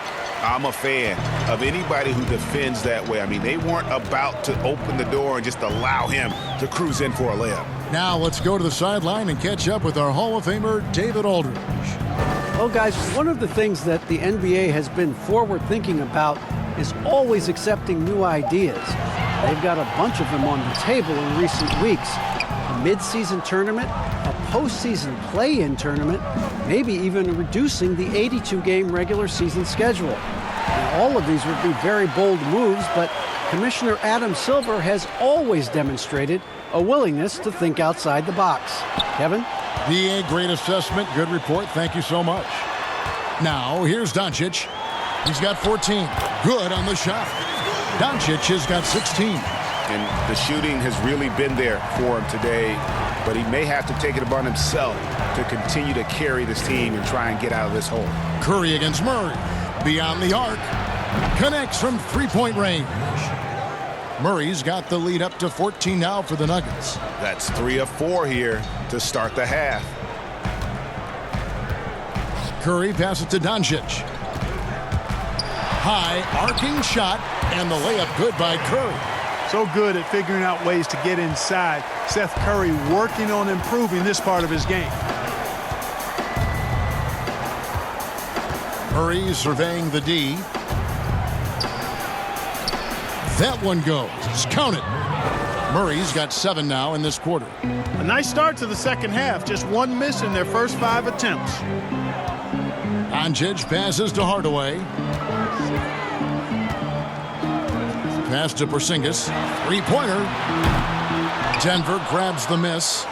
I'm a fan of anybody who defends that way. I mean, they weren't about to open the door and just allow him to cruise in for a layup. Now let's go to the sideline and catch up with our Hall of Famer, David Aldridge. Well, guys, one of the things that the NBA has been forward-thinking about is always accepting new ideas. They've got a bunch of them on the table in recent weeks. A mid-season tournament, a postseason play-in tournament, maybe even reducing the 82-game regular season schedule. Now, all of these would be very bold moves, but Commissioner Adam Silver has always demonstrated a willingness to think outside the box. Kevin? DA, great assessment, good report. Thank you so much. Now, here's Doncic. He's got 14. Good on the shot. Doncic has got 16. And the shooting has really been there for him today, but he may have to take it upon himself to continue to carry this team and try and get out of this hole. Curry against Murray. Beyond the arc. Connects from three-point range. Murray's got the lead up to 14 now for the Nuggets. That's 3 of 4 here to start the half. Curry passes to Doncic. High arcing shot, and the layup good by Curry. So good at figuring out ways to get inside. Seth Curry working on improving this part of his game. Murray surveying the D. That one goes. Count it. Murray's got 7 now in this quarter. A nice start to the second half. Just one miss in their first 5 attempts. Doncic passes to Hardaway. Pass to Porzingis. Three-pointer. Denver grabs the miss.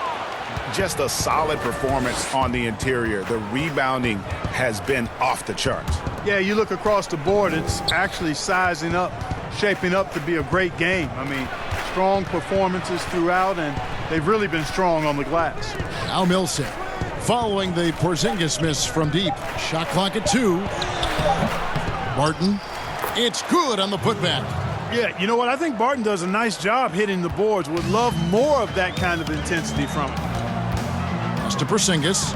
Just a solid performance on the interior. The rebounding has been off the charts. Yeah, you look across the board, it's actually sizing up, shaping up to be a great game. I mean, strong performances throughout, and they've really been strong on the glass. Now Millsap. Following the Porzingis miss from deep. Shot clock at 2. Martin. It's good on the putback. Yeah, you know what? I think Barton does a nice job hitting the boards. Would love more of that kind of intensity from him. Pass to Porzingis.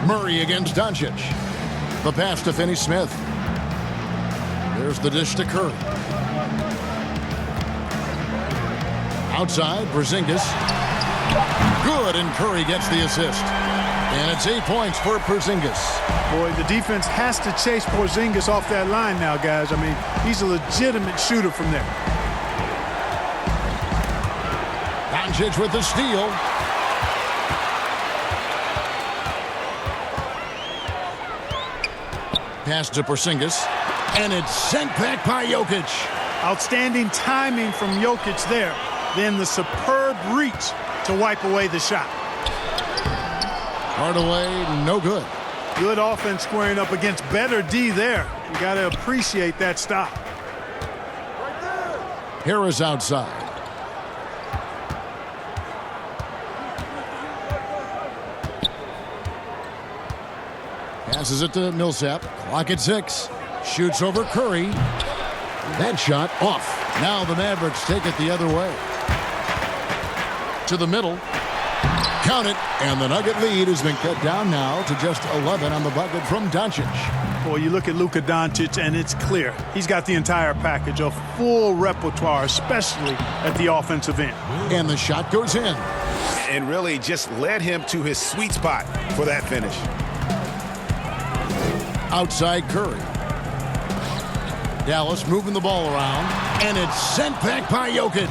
Murray against Doncic. The pass to Finney-Smith. There's the dish to Curry. Outside, Porzingis. Good, and Curry gets the assist. And it's 8 points for Porzingis. Boy, the defense has to chase Porzingis off that line now, guys. I mean, he's a legitimate shooter from there. Doncic with the steal. Pass to Porzingis. And it's sent back by Jokic. Outstanding timing from Jokic there. Then the superb reach to wipe away the shot. Hardaway, no good. Good offense squaring up against better D there. You got to appreciate that stop. Harris outside. Passes it to Millsap. Clock at 6. Shoots over Curry. That shot off. Now the Mavericks take it the other way. To the middle. Count it. And the Nugget lead has been cut down now to just 11 on the bucket from Doncic. Boy, you look at Luka Doncic, and it's clear. He's got the entire package, a full repertoire, especially at the offensive end. And the shot goes in. And really just led him to his sweet spot for that finish. Outside Curry. Dallas moving the ball around, and it's sent back by Jokic.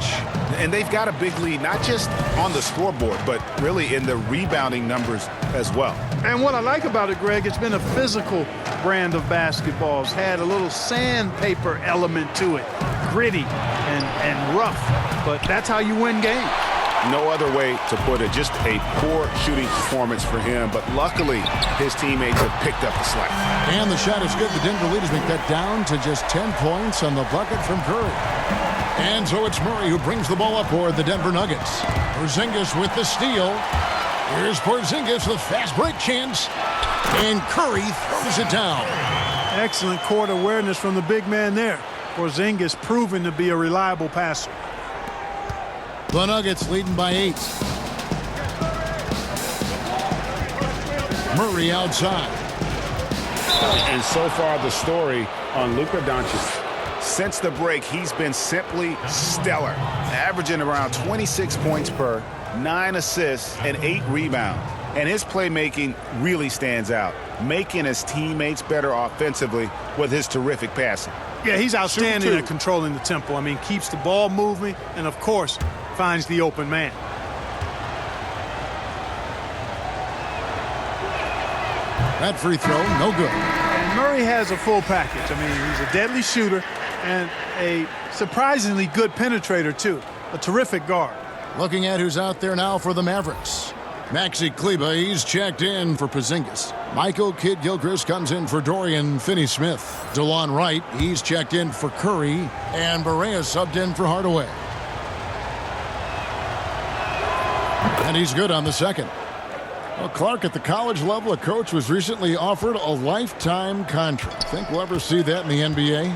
And they've got a big lead, not just on the scoreboard, but really in the rebounding numbers as well. And what I like about it, Greg, it's been a physical brand of basketball. It's had a little sandpaper element to it, gritty and rough, but that's how you win games. No other way to put it. Just a poor shooting performance for him, but luckily his teammates have picked up the slack. And the shot is good. The Denver lead has been cut down to just 10 points on the bucket from Curry. And so it's Murray who brings the ball up for the Denver Nuggets. Porzingis with the steal. Here's Porzingis with fast break chance. And Curry throws it down. Excellent court awareness from the big man there. Porzingis proven to be a reliable passer. The Nuggets leading by 8. Murray outside. And so far, the story on Luka Doncic. Since the break, he's been simply stellar, averaging around 26 points per, 9 assists, and 8 rebounds. And his playmaking really stands out, making his teammates better offensively with his terrific passing. Yeah, he's outstanding at controlling the tempo. I mean, keeps the ball moving and, of course, finds the open man. That free throw, no good. And Murray has a full package. I mean, he's a deadly shooter and a surprisingly good penetrator, too. A terrific guard. Looking at who's out there now for the Mavericks. Maxi Kleber, he's checked in for Porzingis. Michael Kidd-Gilchrist comes in for Dorian Finney-Smith. DeLon Wright, he's checked in for Curry. And Barea subbed in for Hardaway. And he's good on the second. Well, Clark, at the college level, a coach was recently offered a lifetime contract. Think we'll ever see that in the NBA?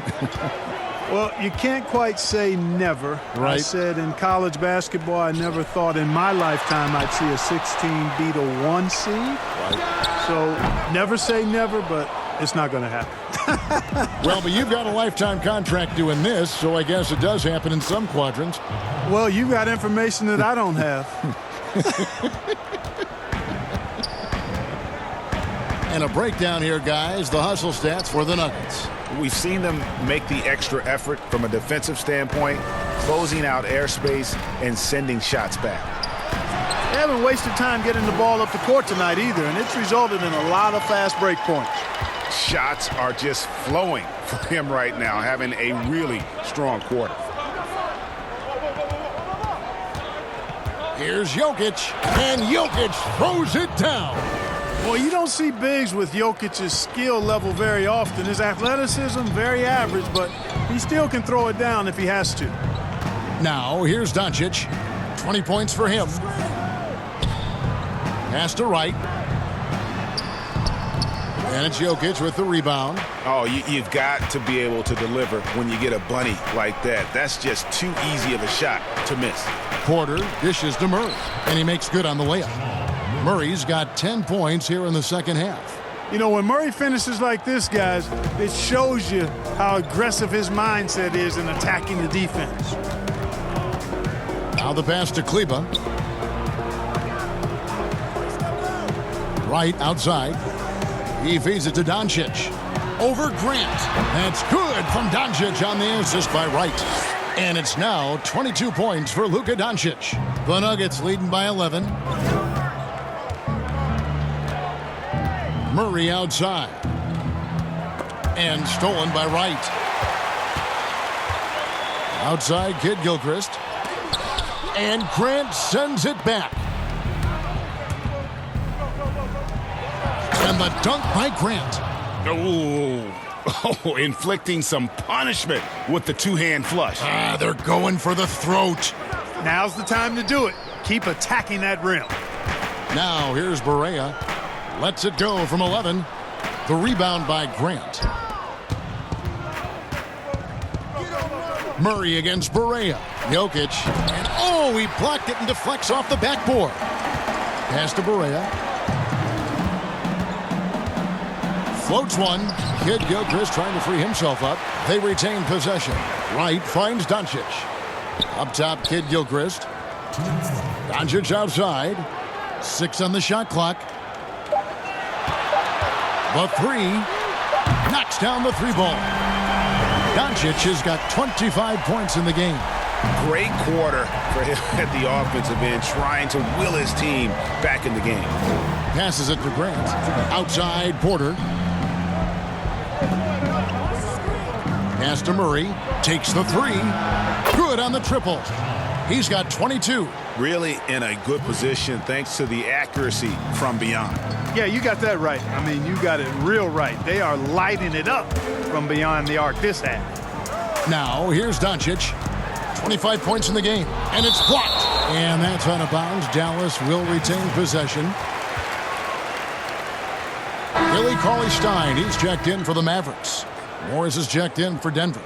Well, you can't quite say never. Right. I said in college basketball, I never thought in my lifetime I'd see a 16 beat a 1 seed. Right. So never say never, but it's not going to happen. Well, but you've got a lifetime contract doing this, so I guess it does happen in some quadrants. Well, you got information that I don't have. And a breakdown here, guys. The hustle stats for the Nuggets. We've seen them make the extra effort from a defensive standpoint, closing out airspace and sending shots back. They haven't wasted time getting the ball up the court tonight either, and it's resulted in a lot of fast break points. Shots are just flowing for him right now, having a really strong quarter. Here's Jokic, and Jokic throws it down. Well, you don't see bigs with Jokic's skill level very often. His athleticism, very average, but he still can throw it down if he has to. Now, here's Doncic. 20 points for him. Pass to Wright. And it's Jokic with the rebound. Oh, you've got to be able to deliver when you get a bunny like that. That's just too easy of a shot to miss. Porter dishes to Murray, and he makes good on the layup. Murray's got 10 points here in the second half. You know, when Murray finishes like this, guys, it shows you how aggressive his mindset is in attacking the defense. Now the pass to Kleber. Right outside. He feeds it to Doncic. Over Grant. That's good from Doncic on the assist by Wright. And it's now 22 points for Luka Doncic. The Nuggets leading by 11. Murray outside. And stolen by Wright. Outside, Kidd-Gilchrist. And Grant sends it back. And the dunk by Grant. Oh, inflicting some punishment with the two-hand flush. They're going for the throat. Now's the time to do it. Keep attacking that rim. Now here's Barea. Lets it go from 11. The rebound by Grant. Murray against Barea. Jokic. And he blocked it and deflects off the backboard. Pass to Barea. Floats one. Kidd-Gilchrist trying to free himself up. They retain possession. Wright finds Doncic. Up top, Kidd-Gilchrist. Doncic outside. 6 on the shot clock. The three. Knocks down the three ball. Doncic has got 25 points in the game. Great quarter for him at the offensive end, trying to will his team back in the game. Passes it to Grant. Outside, Porter. Pass to Murray. Takes the three. Good on the triple. He's got 22. Really in a good position thanks to the accuracy from beyond. Yeah, you got that right. I mean, you got it real right. They are lighting it up from beyond the arc this half. Now, here's Doncic. 25 points in the game. And it's blocked. And that's out of bounds. Dallas will retain possession. Billy Cauley-Stein, he's checked in for the Mavericks. Morris is checked in for Denver.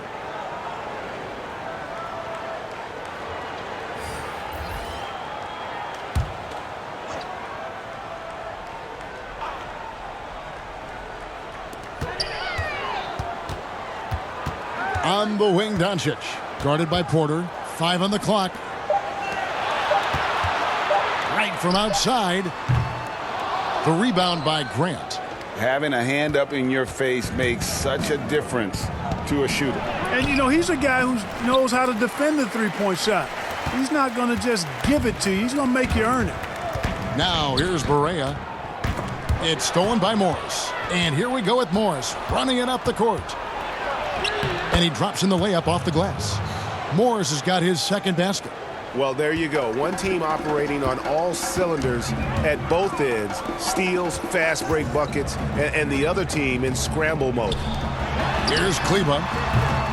On the wing, Doncic. Guarded by Porter. 5 on the clock. Right from outside. The rebound by Grant. Having a hand up in your face makes such a difference to a shooter. And, you know, he's a guy who knows how to defend the three-point shot. He's not going to just give it to you. He's going to make you earn it. Now, here's Barea. It's stolen by Morris. And here we go with Morris running it up the court. And he drops in the layup off the glass. Morris has got his second basket. Well, there you go. One team operating on all cylinders at both ends. Steals, fast break buckets, and the other team in scramble mode. Here's Kleba.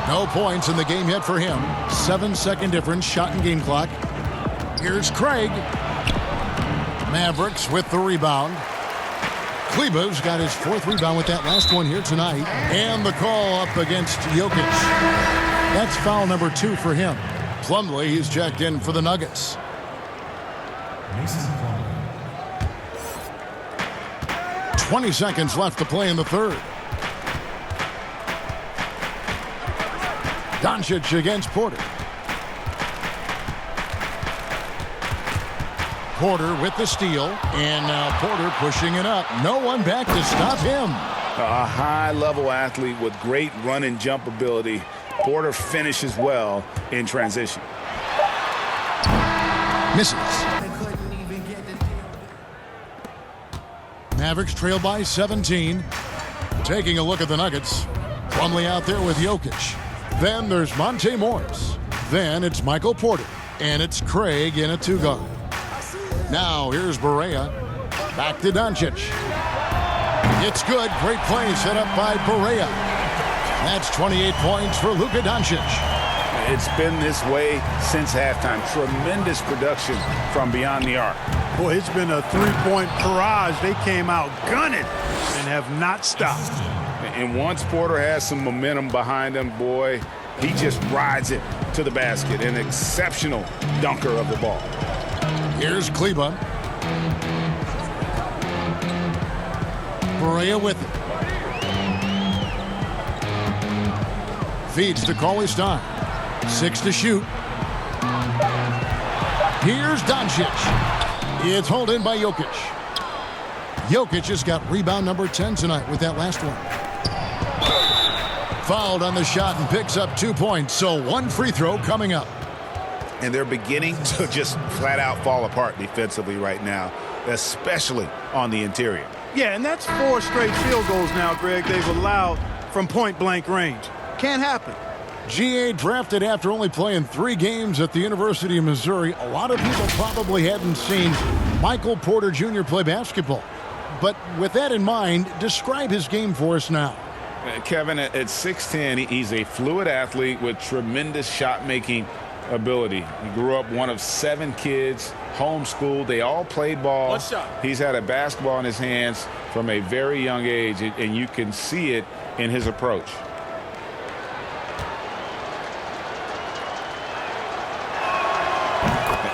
No points in the game yet for him. 7-second difference, shot and game clock. Here's Craig. Mavericks with the rebound. Kleba's got his 4th rebound with that last one here tonight. And the call up against Jokic. That's foul number 2 for him. Plumlee, he's checked in for the Nuggets. 20 seconds left to play in the third. Doncic against Porter. Porter with the steal, and now Porter pushing it up. No one back to stop him. A high-level athlete with great run and jump ability. Porter finishes well in transition. Misses. Mavericks trail by 17. Taking a look at the Nuggets. Plumlee out there with Jokic. Then there's Monte Morris. Then it's Michael Porter. And it's Craig in a 2-guard. Now here's Barea. Back to Doncic. It's good. Great play set up by Barea. That's 28 points for Luka Doncic. It's been this way since halftime. Tremendous production from beyond the arc. Boy, it's been a three-point barrage. They came out gunning and have not stopped. And once Porter has some momentum behind him, boy, he just rides it to the basket. An exceptional dunker of the ball. Here's Kleba. Barea with it. Feeds to Cauley-Stein. 6 to shoot. Here's Doncic. It's hauled in by Jokic. Jokic has got rebound number 10 tonight with that last one. Fouled on the shot and picks up 2 points, so 1 free throw coming up. And they're beginning to just flat out fall apart defensively right now, especially on the interior. Yeah, and that's 4 straight field goals now, Greg, they've allowed from point-blank range. Can't happen. GA drafted after only playing 3 games at the University of Missouri. A lot of people probably hadn't seen Michael Porter Jr. play basketball. But with that in mind, describe his game for us now. Kevin, at 6'10", he's a fluid athlete with tremendous shot-making ability. He grew up one of 7 kids, homeschooled. They all played ball. One shot. He's had a basketball in his hands from a very young age, and you can see it in his approach.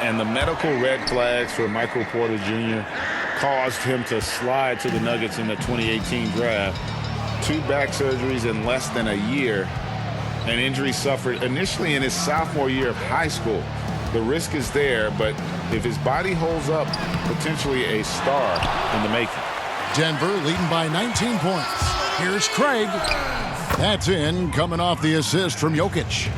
And the medical red flags for Michael Porter Jr. caused him to slide to the Nuggets in the 2018 draft. 2 back surgeries in less than a year. An injury suffered initially in his sophomore year of high school. The risk is there, but if his body holds up, potentially a star in the making. Denver leading by 19 points. Here's Craig. That's in, coming off the assist from Jokic.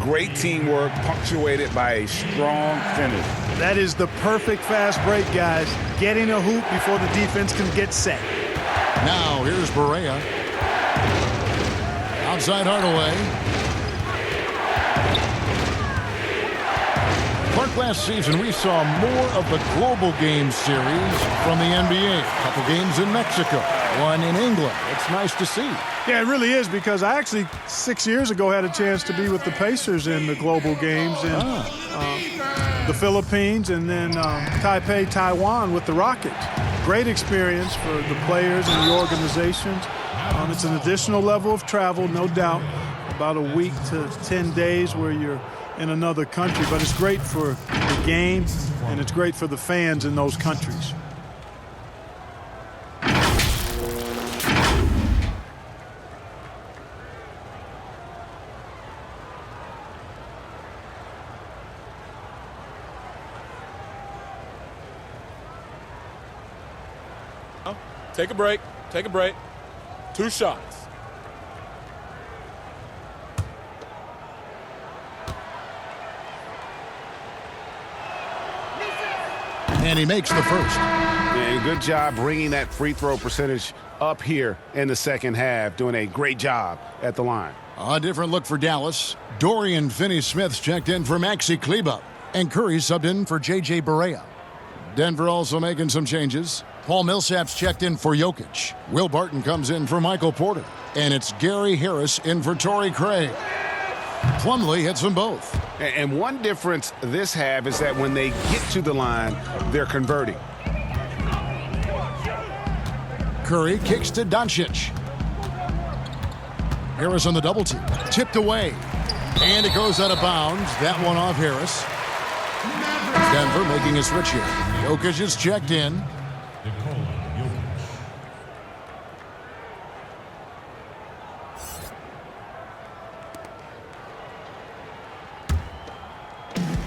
Great teamwork, punctuated by a strong finish. That is the perfect fast break, guys. Getting a hoop before the defense can get set. Now here's Barea. Outside Hardaway. Clark, last season we saw more of the global game series from the NBA. A couple games in Mexico, 1 in England. It's nice to see. Yeah, it really is, because I actually 6 years ago had a chance to be with the Pacers in the global games in the Philippines, and then Taipei, Taiwan with the Rockets. Great experience for the players and the organizations. It's an additional level of travel, no doubt, about a week to 10 days where you're in another country, but it's great for the game, and it's great for the fans in those countries. Take a break. Take a break. 2 shots. And he makes the first. And good job bringing that free throw percentage up here in the second half. Doing a great job at the line. A different look for Dallas. Dorian Finney-Smith's checked in for Maxi Kleber. And Curry subbed in for J.J. Barea. Denver also making some changes. Paul Millsap's checked in for Jokic. Will Barton comes in for Michael Porter. And it's Gary Harris in for Torrey Craig. Plumlee hits them both. And one difference this half is that when they get to the line, they're converting. Curry kicks to Doncic. Harris on the double team. Tipped away. And it goes out of bounds. That one off Harris. Denver making a switch here. Jokic is checked in.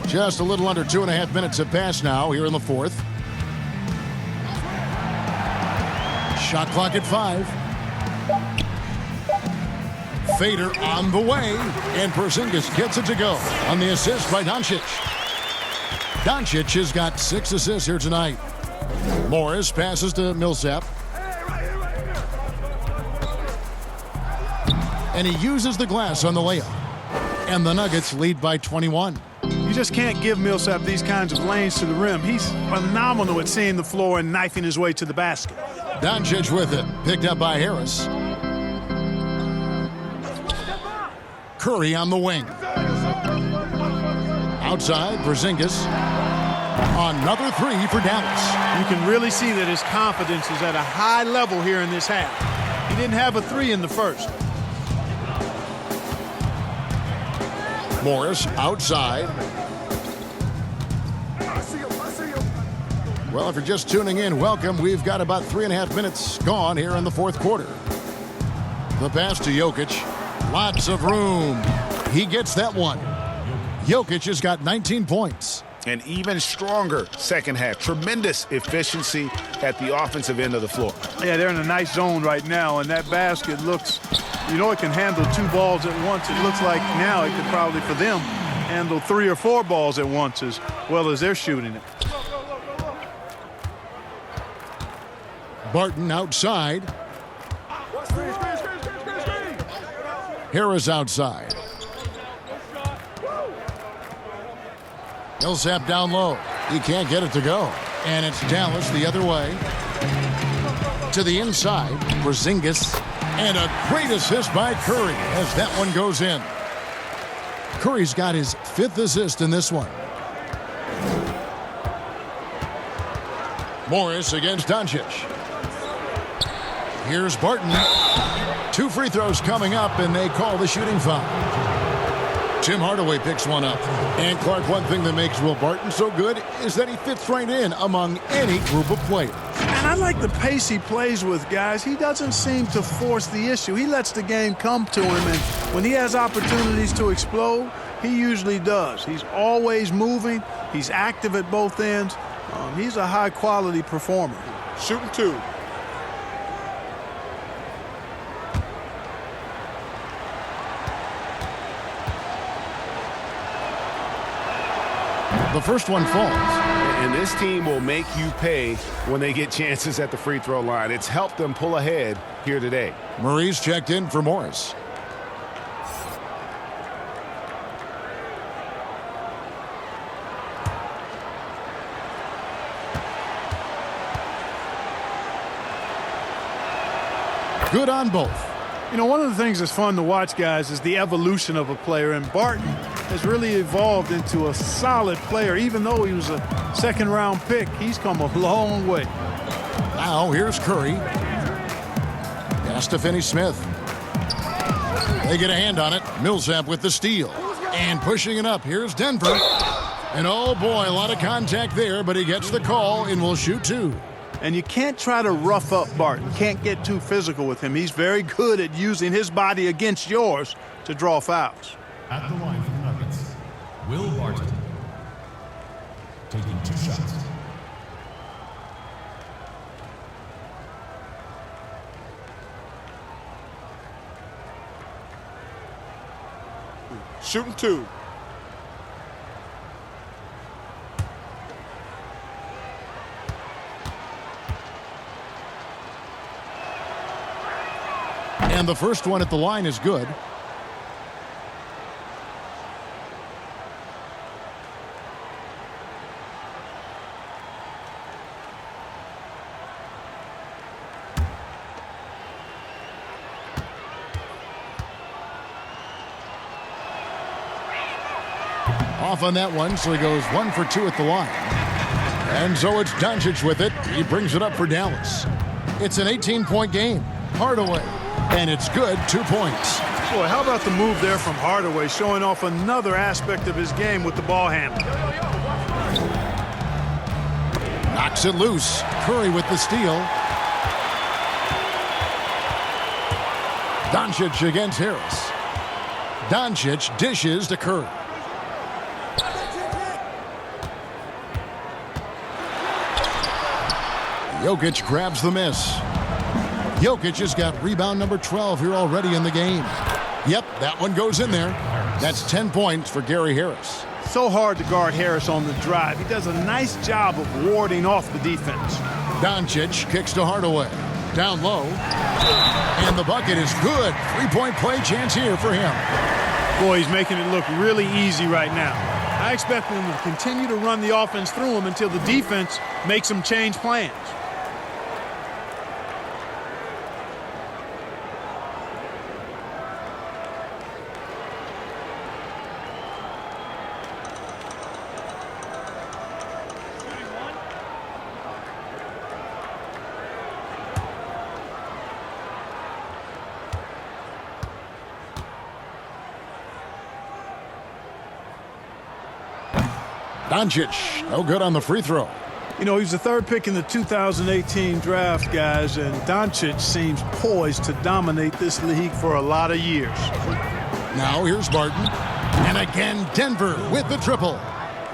Just a little under 2.5 minutes have passed now here in the fourth. Shot clock at 5. Fader on the way. And Porzingis gets it to go on the assist by Doncic. Doncic has got 6 assists here tonight. Morris passes to Millsap. And he uses the glass on the layup. And the Nuggets lead by 21. You just can't give Millsap these kinds of lanes to the rim. He's phenomenal at seeing the floor and knifing his way to the basket. Doncic with it. Picked up by Harris. Curry on the wing. Outside, Porzingis. Another 3 for Dallas. You can really see that his confidence is at a high level here in this half. He didn't have a 3 in the first. Morris outside. Well, if you're just tuning in, welcome. We've got about 3.5 minutes gone here in the fourth quarter. The pass to Jokic. Lots of room. He gets that one. Jokic has got 19 points. An even stronger second half. Tremendous efficiency at the offensive end of the floor. Yeah, they're in a nice zone right now, and that basket looks, you know, it can handle 2 balls at once. It looks like now it could probably, for them, handle 3 or 4 balls at once as well as they're shooting it. Barton outside. Harris outside. Millsap down low. He can't get it to go. And it's Dallas the other way. To the inside, Porzingis. And a great assist by Curry as that one goes in. Curry's got his 5th assist in this one. Morris against Doncic. Here's Barton. 2 free throws coming up, and they call the shooting foul. Tim Hardaway picks one up. And Clark, one thing that makes Will Barton so good is that he fits right in among any group of players. And I like the pace he plays with, guys. He doesn't seem to force the issue. He lets the game come to him, and when he has opportunities to explode, he usually does. He's always moving. He's active at both ends. He's a high-quality performer. Shooting 2. The first one falls. And this team will make you pay when they get chances at the free throw line. It's helped them pull ahead here today. Murray's checked in for Morris. Good on both. You know, one of the things that's fun to watch, guys, is the evolution of a player. And Barton has really evolved into a solid player. Even though he was a 2nd-round pick, he's come a long way. Now here's Curry. Pass to Finney-Smith. They get a hand on it. Millsap with the steal. And pushing it up. Here's Denver. And oh boy, a lot of contact there, but he gets the call and will shoot 2. And you can't try to rough up Barton. Can't get too physical with him. He's very good at using his body against yours to draw fouls. At the line for the Nuggets, Will Barton. Taking 2 shots. Shooting 2. And the first one at the line is good. Off on that one, so he goes 1 for 2 at the line. And so it's Doncic with it. He brings it up for Dallas. It's an 18-point game. Hardaway. And it's good, 2 points. Boy, how about the move there from Hardaway, showing off another aspect of his game with the ball handling. Knocks it loose. Curry with the steal. Doncic against Harris. Doncic dishes to Curry. Jokic grabs the miss. Jokic has got rebound number 12 here already in the game. Yep, that one goes in there. That's 10 points for Gary Harris. So hard to guard Harris on the drive. He does a nice job of warding off the defense. Doncic kicks to Hardaway. Down low. And the bucket is good. 3-point play chance here for him. Boy, he's making it look really easy right now. I expect them to continue to run the offense through him until the defense makes them change plans. Doncic, no good on the free throw. You know, he's the third pick in the 2018 draft, guys, and Doncic seems poised to dominate this league for a lot of years. Now here's Barton. And again, Denver with the triple.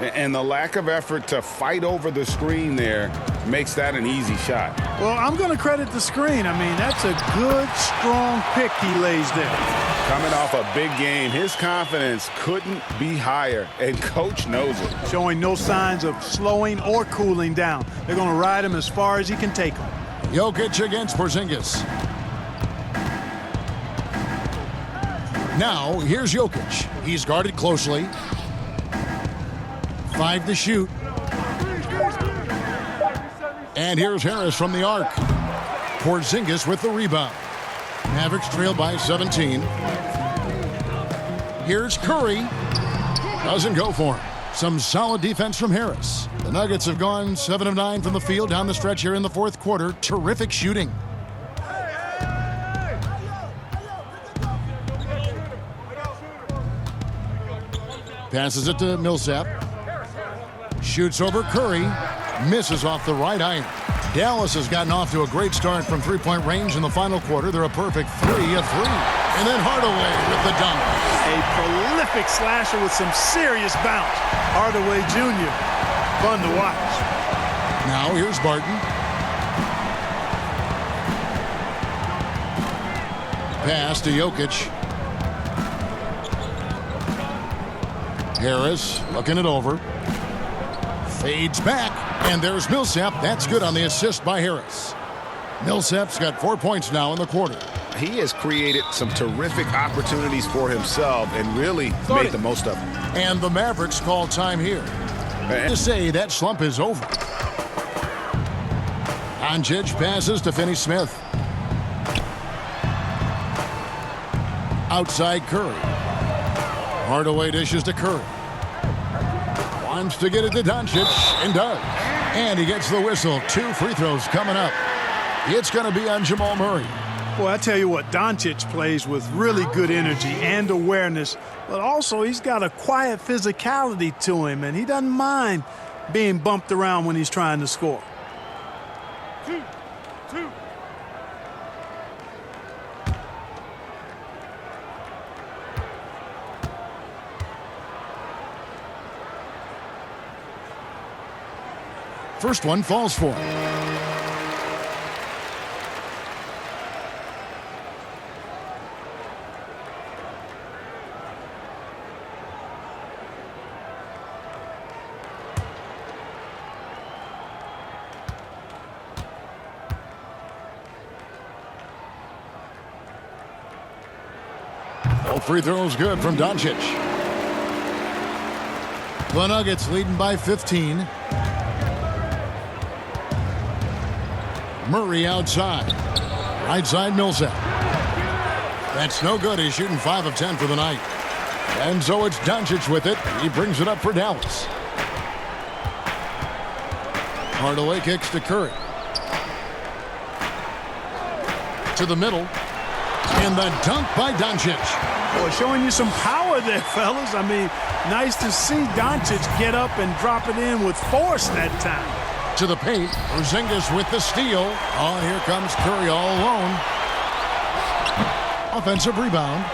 And the lack of effort to fight over the screen there makes that an easy shot. Well, I'm going to credit the screen. I mean, that's a good, strong pick he lays there. Coming off a big game, his confidence couldn't be higher, and coach knows it. Showing no signs of slowing or cooling down. They're going to ride him as far as he can take him. Jokic against Porzingis. Now, here's Jokic. He's guarded closely. 5 to shoot. And here's Harris from the arc. Porzingis with the rebound. Mavericks trail by 17. Here's Curry. Doesn't go for him. Some solid defense from Harris. The Nuggets have gone 7 of 9 from the field down the stretch here in the fourth quarter. Terrific shooting. Passes it to Millsap. Shoots over Curry. Misses off the right iron. Dallas has gotten off to a great start from three-point range in the final quarter. They're a perfect 3 of 3. And then Hardaway with the dunk. A prolific slasher with some serious bounce. Hardaway Jr. Fun to watch. Now here's Barton. Pass to Jokic. Harris looking it over. Fades back, and there's Millsap. That's good on the assist by Harris. Millsap's got 4 points now in the quarter. He has created some terrific opportunities for himself and really made the most of them. And the Mavericks call time here. To say that slump is over. Doncic passes to Finney-Smith. Outside Curry. Hardaway dishes to Curry. Wants to get it to Doncic, and does. And he gets the whistle. 2 free throws coming up. It's going to be on Jamal Murray. Boy, I tell you what, Doncic plays with really good energy and awareness, but also he's got a quiet physicality to him, and he doesn't mind being bumped around when he's trying to score. 2. First one falls for him. Both free throws good from Doncic. The Nuggets leading by 15. Murray outside. Right side Millsap. That's no good. He's shooting 5 of 10 for the night. And so it's Doncic with it. He brings it up for Dallas. Hardaway kicks to Curry. To the middle. And the dunk by Doncic. Boy, showing you some power there, fellas. I mean, nice to see Doncic get up and drop it in with force that time. To the paint. Porzingis with the steal. Oh, here comes Curry all alone. Offensive rebound.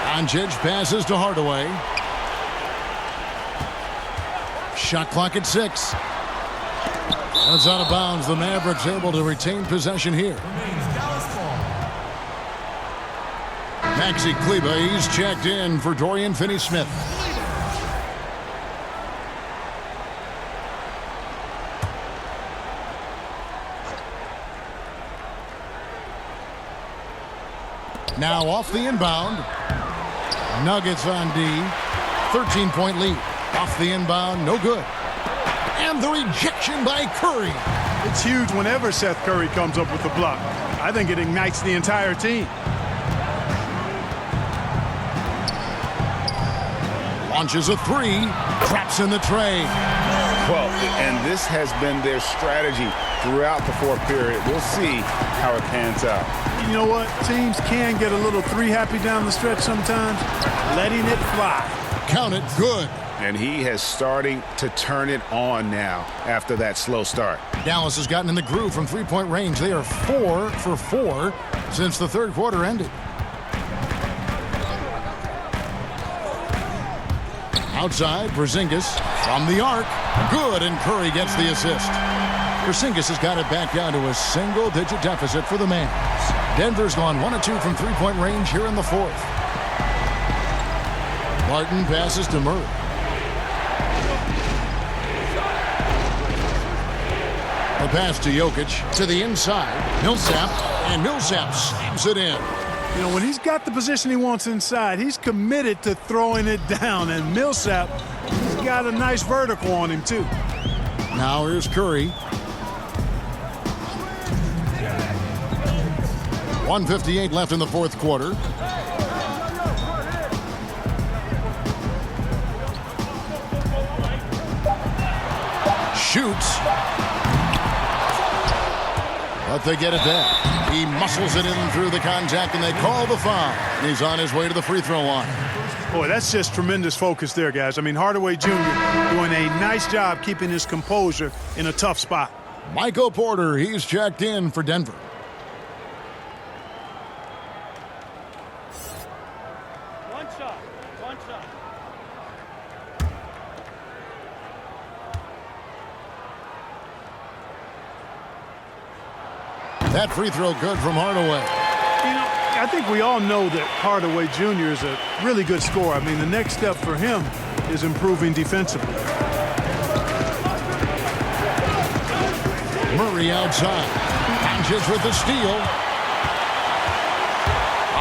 Doncic passes to Hardaway. Shot clock at 6. That's out of bounds. The Mavericks able to retain possession here. Maxi Kleba, he's checked in for Dorian Finney-Smith. Now off the inbound. Nuggets on D. 13-point lead. Off the inbound, no good. And the rejection by Curry. It's huge whenever Seth Curry comes up with the block. I think it ignites the entire team. Launches a 3. Traps in the tray. Well, and this has been their strategy throughout the fourth period. We'll see how it pans out. You know what? Teams can get a little 3 happy down the stretch sometimes. Letting it fly. Count it, good. And he has starting to turn it on now after that slow start. Dallas has gotten in the groove from three-point range. They are 4 for 4 since the third quarter ended. Outside, Porzingis from the arc. Good, and Curry gets the assist. Porzingis has got it back down to a single-digit deficit for the Mavs. Denver's gone 1 of 2 from three-point range here in the fourth. Martin passes to Murray. The pass to Jokic to the inside. Millsap, and Millsap slams it in. You know, when he's got the position he wants inside, he's committed to throwing it down. And Millsap, he's got a nice vertical on him, too. Now here's Curry. 1:58 left in the fourth quarter. Shoots. But they get it back. He muscles it in through the contact, and they call the foul. He's on his way to the free throw line. Boy, that's just tremendous focus there, guys. I mean, Hardaway Jr. doing a nice job keeping his composure in a tough spot. Michael Porter, he's checked in for Denver. One shot. That free throw good from Hardaway. You know, I think we all know that Hardaway Jr. is a really good scorer. I mean, the next step for him is improving defensively. Murray outside. Doncic with the steal.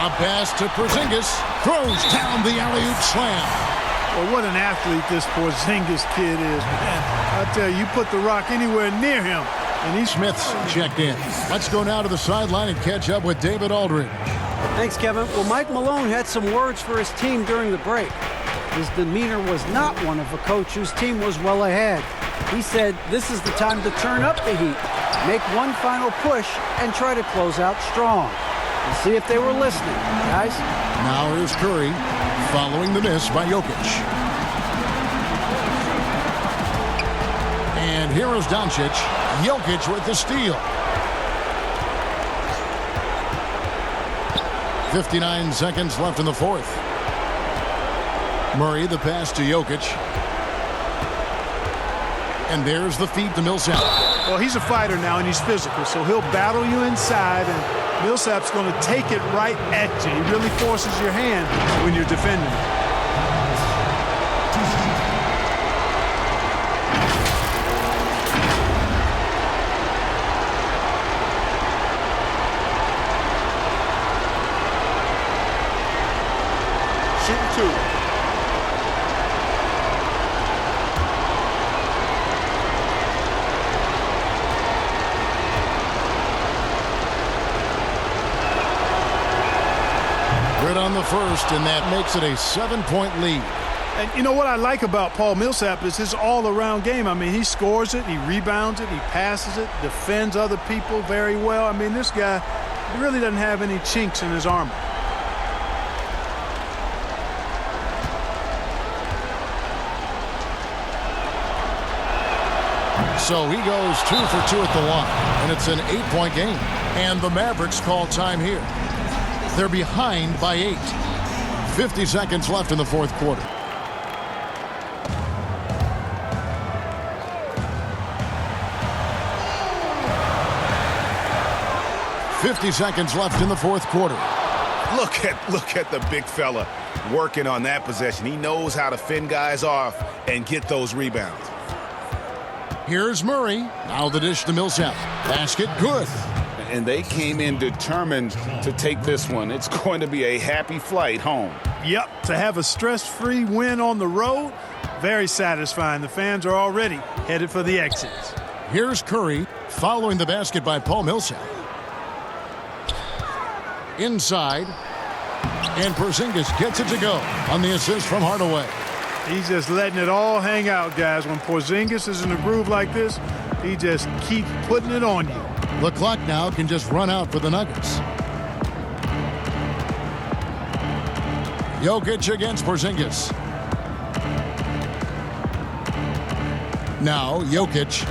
A pass to Porzingis. Throws down the alley-oop slam. Well, what an athlete this Porzingis kid is, man. I tell you, you put the rock anywhere near him, and he's Smith's checked in. Let's go now to the sideline and catch up with David Aldridge. Thanks, Kevin. Well, Mike Malone had some words for his team during the break. His demeanor was not one of a coach whose team was well ahead. He said this is the time to turn up the heat, make one final push, and try to close out strong. We'll see if they were listening, guys. Now here's Curry following the miss by Jokic. And here is Doncic. Jokic with the steal. 59 seconds left in the fourth. Murray, the pass to Jokic. And there's the feed to Millsap. Well, he's a fighter now, and he's physical, so he'll battle you inside, and Millsap's going to take it right at you. He really forces your hand when you're defending. 2. Good on the first, and that makes it a 7-point lead. And you know what I like about Paul Millsap is his all-around game. I mean, he scores it, he rebounds it, he passes it, defends other people very well. I mean, this guy really doesn't have any chinks in his armor. So he goes 2 for 2 at the line, and it's an 8-point game. And the Mavericks call time here. They're behind by 8. 50 seconds left in the fourth quarter. $50 seconds left in the fourth quarter. Look at the big fella working on that possession. He knows how to fend guys off and get those rebounds. Here's Murray. Now the dish to Millsap. Basket good. And they came in determined to take this one. It's going to be a happy flight home. Yep, to have a stress-free win on the road, very satisfying. The fans are already headed for the exits. Here's Curry following the basket by Paul Millsap. Inside, and Porzingis gets it to go on the assist from Hardaway. He's just letting it all hang out, guys. When Porzingis is in a groove like this, he just keeps putting it on you. The clock now can just run out for the Nuggets. Jokic against Porzingis. Now Jokic.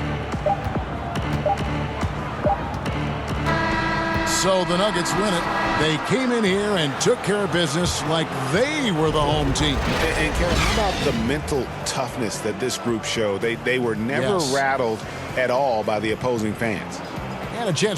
So the Nuggets win it. They came in here and took care of business like they were the home team. And Kevin, how about the mental toughness that this group showed? They were never rattled at all by the opposing fans. And a chance